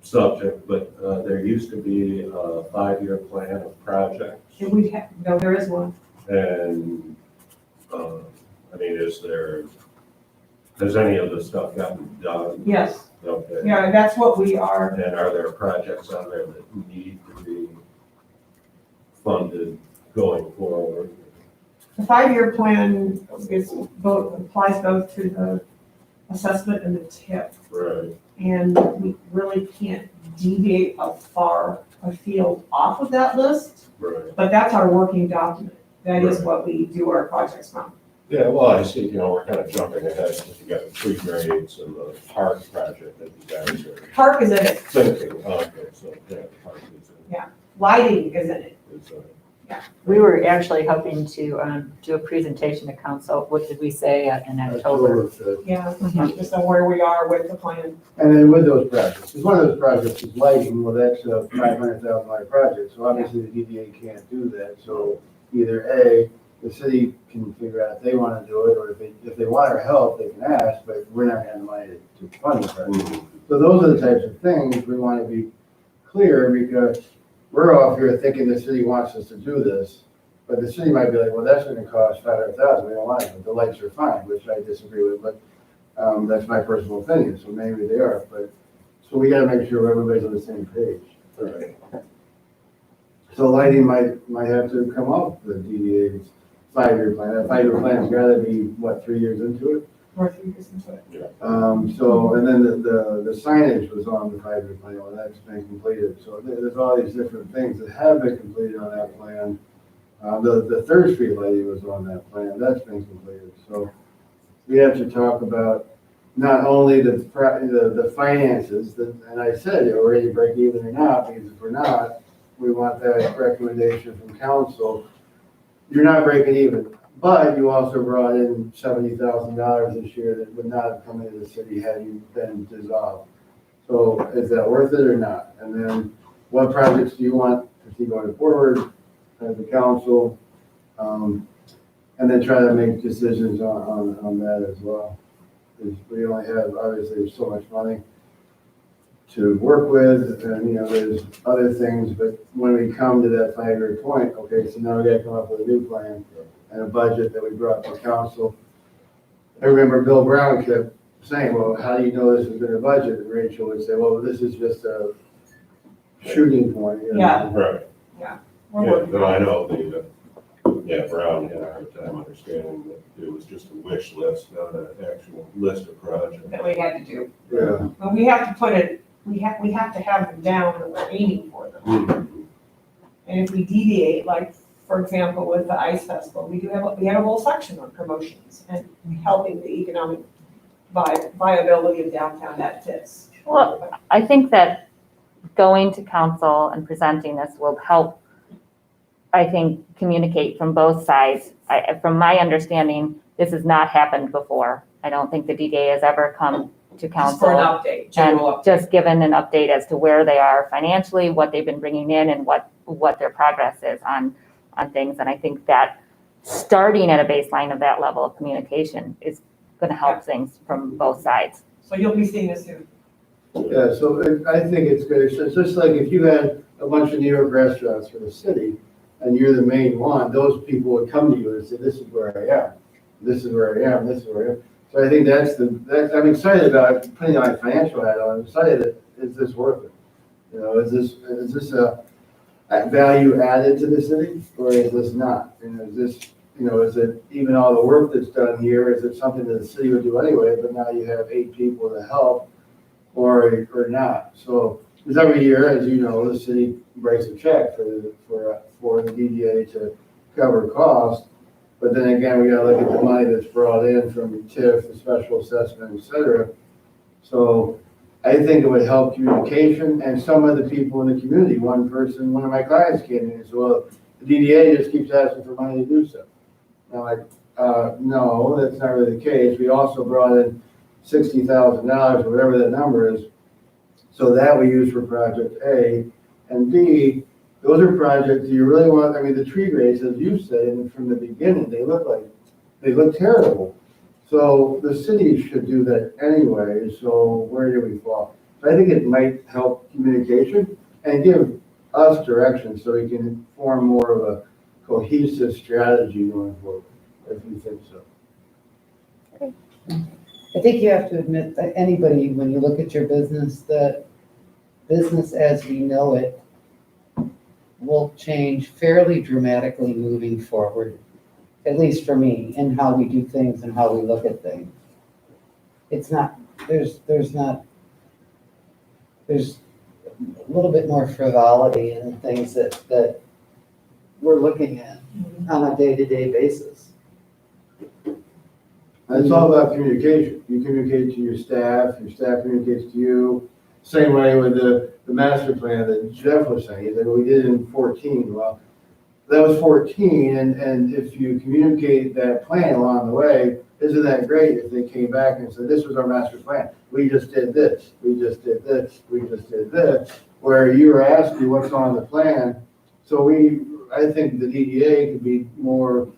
subject, but there used to be a 5-year plan of projects. And there is one. And, has any of this stuff gotten done? Yes. Okay. Yeah, that's what we are. And are there projects on there that need to be funded going forward? The 5-year plan applies both to the assessment and the TIP. Right. And we really can't deviate far afield off of that list, Right. but that's our working document. That is Right. what we do our projects from. Yeah, well, I see, we're kind of jumping ahead, because you got the tree grades and the park project that you guys are Park is in it, thinking. Okay, so, yeah, the park is, lighting is in it. We were actually hoping to do a presentation to council. What did we say in October? Yeah, just know where we are with the plan. And then with those projects, because one of those projects is lighting, well, that's a $500,000 project, so obviously the DDA can't do that. So either A, the city can figure out if they want to do it, or if they want our help, they can ask, but we're not having the money to fund the project. So those are the types of things we want to be clear, because we're off here thinking the city wants us to do this, but the city might be like, well, that's gonna cost $500,000, we don't want it, but the lights are fine, which I disagree with, but that's my personal opinion, so maybe they are, but, so we gotta make sure everybody's on the same page. Right. So lighting might have to come up with DDA's 5-year plan. That 5-year plan's gotta be, 3 years into it? Or 3 years into it. So, and then the signage was on the 5-year plan, well, that's been completed. So there's all these different things that have been completed on that plan. The Third Street lighting was on that plan, that's been completed. So we have to talk about not only the finances, and I said, are we ready to break even or not, because if we're not, we want that recommendation from council. You're not breaking even. But you also brought in $70,000 this year that would not have come into the city had you been dissolved. So is that worth it or not? And then what projects do you want to see going forward as a council? And then try to make decisions on that as well. Because we only have, obviously, there's so much money to work with, and there's other things, but when we come to that 5-year point, okay, so now we gotta come up with a new plan and a budget that we brought to council. I remember Bill Brown kept saying, well, how do you know this has been a budget? And Rachel would say, well, this is just a shooting point. Yeah. Right. Yeah. No, I know Brown had a hard time understanding that it was just a wish list, not an actual list of projects. That we had to do. Yeah. But we have to put it, we have to have them down and we're aiming for them. And if we deviate, like, for example, with the ice festival, we have a whole section on promotions and helping the economic viability of downtown that fits. Well, I think that going to council and presenting this will help, I think, communicate from both sides. From my understanding, this has not happened before. I don't think the DDA has ever come to Just for an council update, general and update. just given an update as to where they are financially, what they've been bringing in, and what their progress is on things. And I think that starting at a baseline of that level of communication is going to help things from both sides. So you'll be seeing us soon. Yeah, so I think it's good. It's just like if you had a bunch of New York restaurants for the city and you're the main one, those people would come to you and say, this is where I am. This is where I am. This is where I am. So I think I'm excited about putting my financial hat on. I'm excited. Is this worth it? Is this a value added to the city, or is this not? Is this, is it even all the work that's done here? Is it something that the city would do anyway, but now you have 8 people to help, or not? So, because every year, as you know, the city breaks a check for the DDA to cover costs. But then again, we gotta look at the money that's brought in from TIF, the special assessment, et cetera. So I think it would help communication and some of the people in the community. One of my clients came in and said, well, the DDA just keeps asking for money to do stuff. And I'm like, no, that's not really the case. We also brought in $60,000, whatever that number is. So that we use for project A, and B, those are projects you really want. I mean, the tree grades, as you said, and from the beginning, they look terrible. So the city should do that anyway. So where do we fall? So I think it might help communication and give us direction so we can form more of a cohesive strategy going forward, if you think so. I think you have to admit that anybody, when you look at your business, that business as we know it will change fairly dramatically moving forward, at least for me, in how we do things and how we look at things. It's not, there's a little bit more frivolity in the things that we're looking at on a day-to-day basis. And it's all about communication. You communicate to your staff communicates to you. Same way with the master plan that Jeff was saying, that we did in 14. Well, that was 14, and if you communicate that plan along the way, isn't that great if they came back and said, this was our master plan. We just did this, we just did this, we just did this, where you were asking what's on the plan. So I think the DDA could be more,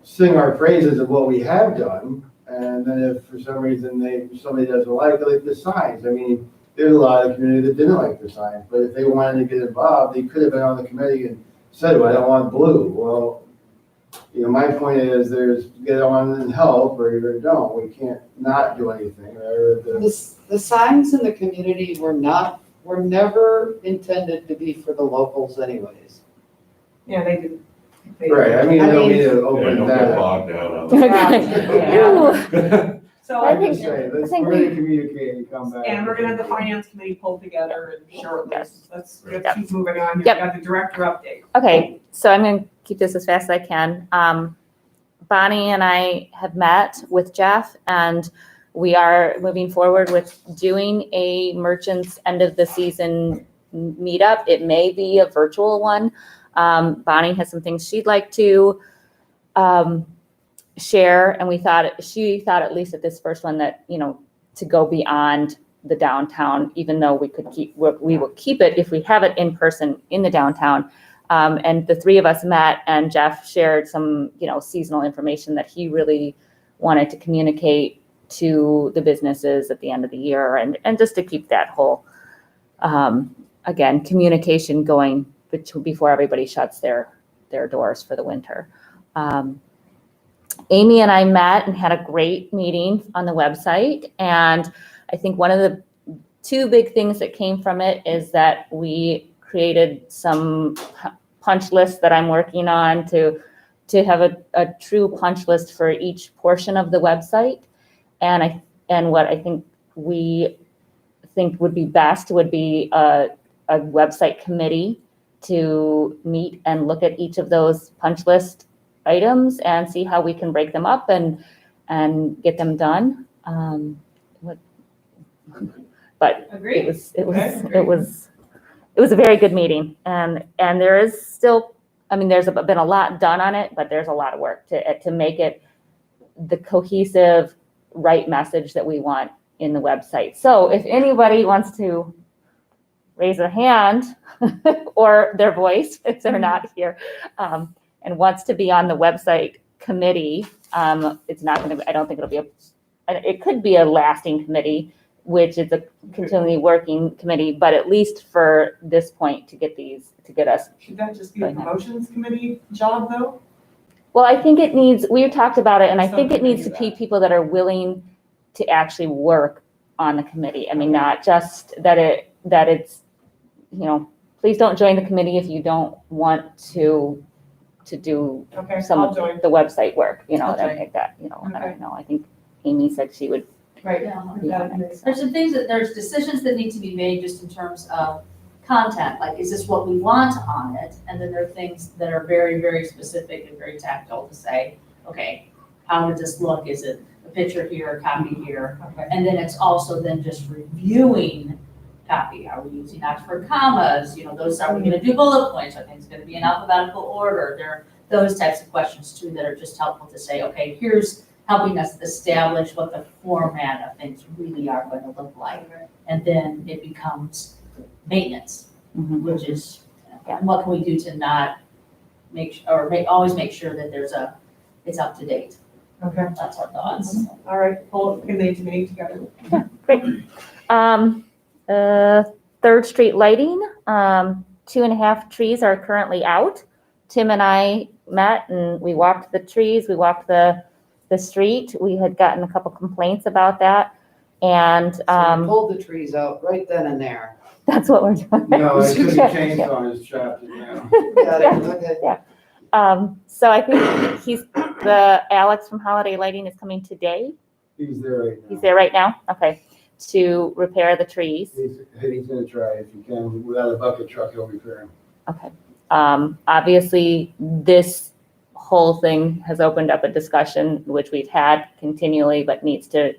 sing our praises of what we have done. And then if for some reason somebody doesn't like the signs, I mean, there's a lot of the community that didn't like the signs, but if they wanted to get involved, they could have been on the committee and said, well, I don't want blue. Well, my point is get on and help or you don't. We can't not do anything. The signs in the community were never intended to be for the locals anyways. Yeah, they did. Right, I mean, I they'll mean- be to Yeah, open don't get that. bogged down on Okay. So I I'm think- just saying, I let's think really communicate and come back. and we're gonna have the finance committee pulled together and shortly. Yes. Let's Yep. keep moving on here. Yep. We got the director update. Okay, so I'm gonna keep this as fast as I can. Bonnie and I have met with Jeff and we are moving forward with doing a merchants end of the season meetup. It may be a virtual one. Bonnie has some things she'd like to share, and she thought at least at this first one that, to go beyond the downtown, even though we will keep it if we have it in person in the downtown. And the three of us met and Jeff shared some, seasonal information that he really wanted to communicate to the businesses at the end of the year and just to keep that whole, again, communication going before everybody shuts their doors for the winter. Amy and I met and had a great meeting on the website. And I think one of the two big things that came from it is that we created some punch lists that I'm working on to have a true punch list for each portion of the website. And what I think we think would be best would be a website committee to meet and look at each of those punch list items and see how we can break them up and get them done. But Agreed. it was a very good meeting, and there is still, there's been a lot done on it, but there's a lot of work to make it the cohesive, right message that we want in the website. So if anybody wants to raise their hand or their voice if they're not here, and wants to be on the website committee, it's not going to. I don't think it'll be it could be a lasting committee, which is a continually working committee, but at least for this point to get us. Should that just be a promotions committee job though? Well, I think it needs, we talked about it, and I think it Something needs to to be people that are willing to actually work on the committee. Not just that it's, please don't join the committee if you don't want to do Okay, some I'll of join. the website work, that Okay. like that, I Okay. don't know. I think Amy said she would Right. Yeah. be on it. There's some things there's decisions that need to be made just in terms of content, like is this what we want on it? And then there are things that are very, very specific and very tactile to say, okay, how would this look? Is it a picture here, a copy here? Okay. And then it's also then just reviewing copy. Are we using Oxford commas? Those, are we gonna do bullet points? Are things gonna be in alphabetical order? There are those types of questions too that are just helpful to say, okay, here's helping us establish what the format of things really are going to look like. And then it becomes maintenance, Mhm. which is, and what can we do to not always make sure that it's up to date. Okay, That's our thoughts. all right, pull the meeting together. Great. 3rd Street lighting, 2.5 trees are currently out. Tim and I met and we walked the trees, we walked the street. We had gotten a couple complaints about that. And So we pulled the trees out right then and there. that's what we're doing. No, I took a chainsaw and just chopped it down. Got it, okay. So I think Alex from Holiday Lighting is coming today. He's there right now. He's there right now? Okay. To repair the trees. He's gonna try, if he can, without a bucket truck, he'll repair him. Okay. Obviously, this whole thing has opened up a discussion, which we've had continually, but needs to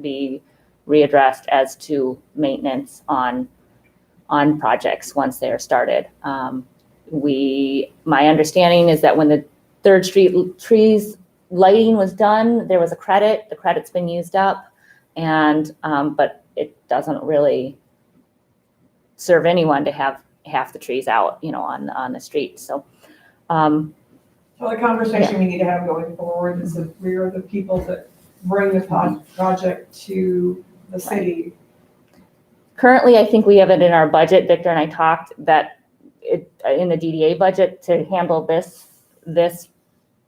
be readdressed as to maintenance on projects once they are started. My understanding is that when the Third Street trees lighting was done, there was a credit. The credit's been used up, and but it doesn't really serve anyone to have half the trees out, on the street. So, So the conversation we need to have going forward is that we are the people that bring the project to the city. currently, I think we have it in our budget. Victor and I talked that in the DDA budget to handle this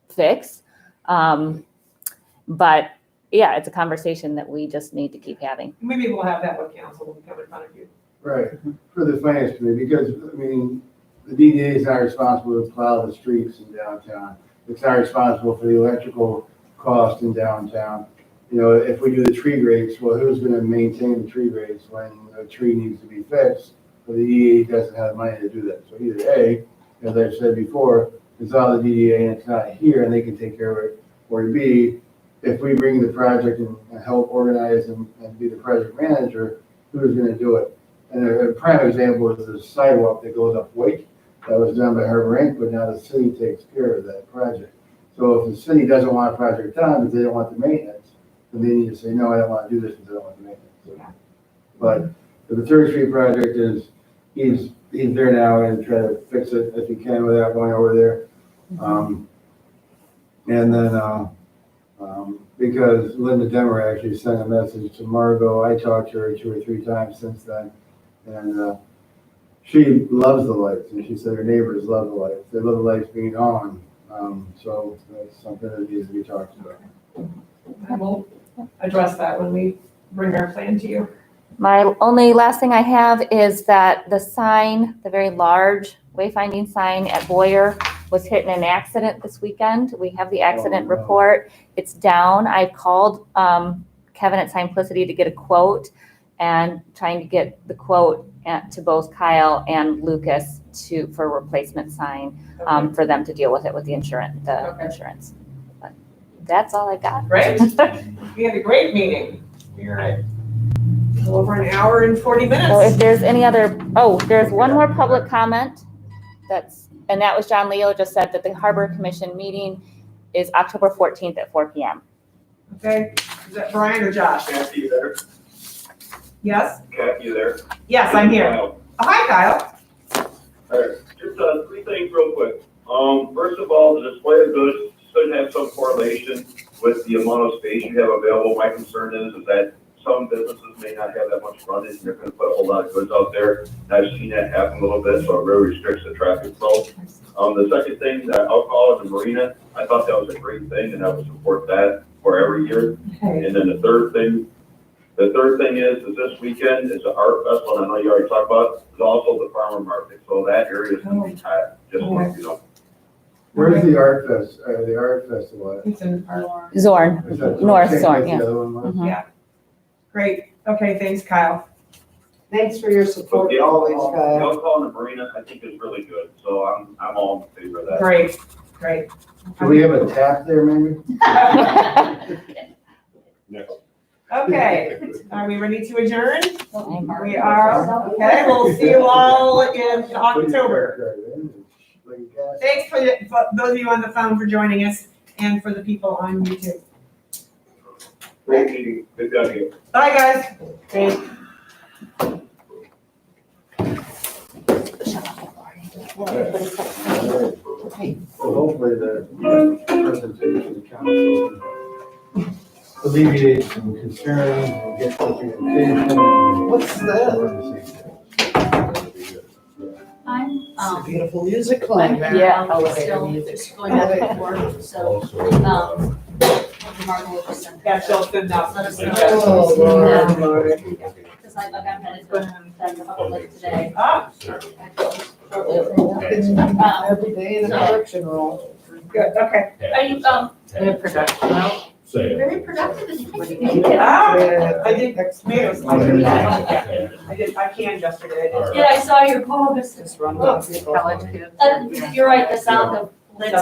fix. But yeah, it's a conversation that we just need to keep having. Maybe we'll have that with council when we come in front of you. Right, for the finance committee, because, I mean, the DDA is not responsible to plow the streets in downtown. It's not responsible for the electrical cost in downtown. If we do the tree grates, well, who's gonna maintain the tree grates when a tree needs to be fixed? Well, the DDA doesn't have the money to do that. So either A, as I've said before, it's all the DDA and it's not here and they can take care of it. Or B, if we bring the project and help organize and be the project manager, who's gonna do it? And a prime example is the sidewalk that goes up Wake. That was done by Harbor Inc., but now the city takes care of that project. So if the city doesn't want a project done, because they don't want the maintenance, then they need to say, no, I don't want to do this because I don't want the maintenance. Yeah. But for the Third Street project he's there now and try to fix it if he can without going over there. And then, because Linda Demmer actually sent a message to Margot, I talked to her 2 or 3 times since then. And she loves the lights, and she said her neighbors love the lights. They love the lights being on. So that's something that needs to be talked about. And we'll address that when we bring our plan to you. My only last thing I have is that the sign, the very large wayfinding sign at Boyer was hit in an accident this weekend. We have the accident Oh, no. report. It's down. I called Kevin at Simplicity to get a quote and trying to get the quote to both Kyle and Lucas for a replacement sign for them to deal with it with the insurance. Insurance. But that's all I got. Great. We had a great meeting. Over an hour and 40 minutes. So if there's any other, there's one more public comment and that was John Leo just said that the Harbor Commission meeting is October 14th at 4 p.m. Okay, is that Brian or Josh? Kathy, you there? Yes? Kathy, you there? Yes, I'm here. Oh, hi, Kyle. Alright, just 3 things real quick. First of all, the display of goods should have some correlation with the amount of space you have available. My concern is that some businesses may not have that much frontage and they're gonna put a whole lot of goods out there. I've seen that happen a little bit, so it really restricts the traffic flow. The second thing, the alcohol at the marina, I thought that was a great thing and I would support that for every year. Okay. And then the third thing is this weekend is the art festival, and I know you already talked about it, it's also the farmer market, so that area is gonna be tight, just like, Where's the art festival at? It's in our, Zorn. Is that- North same Zorn, place yeah. the other one was? Mhm. great. Okay, thanks, Kyle. Thanks for your support always, The Kyle. alcohol in the marina, I think is really good, so I'm all in favor of that. Great, great. Do we have a tap there, maybe? Next. Okay, are we ready to adjourn? We are. Okay, we'll see you all in October. Thanks for those of you on the phone for joining us and for the people on YouTube. Great meeting, good job here. Bye, guys. Great. Well, hopefully the presentation of council alleviates some concerns and get communication. What's that? I'm, Beautiful music playing there. Yeah, elevator elevator music. Just going back and forth, so, Also, Mark will just send. Yeah, she'll send out. Let us know. Oh, Lord, Lord. Because I'm headed to the public today. Ah, Every day in a production role. good, okay. Are you, Very productive. Say it. very productive as you Ah, Yeah. I did tomatoes. I canned yesterday. All right. Yeah, I saw your post. Just run down. College kids. You're right, the sound of lids.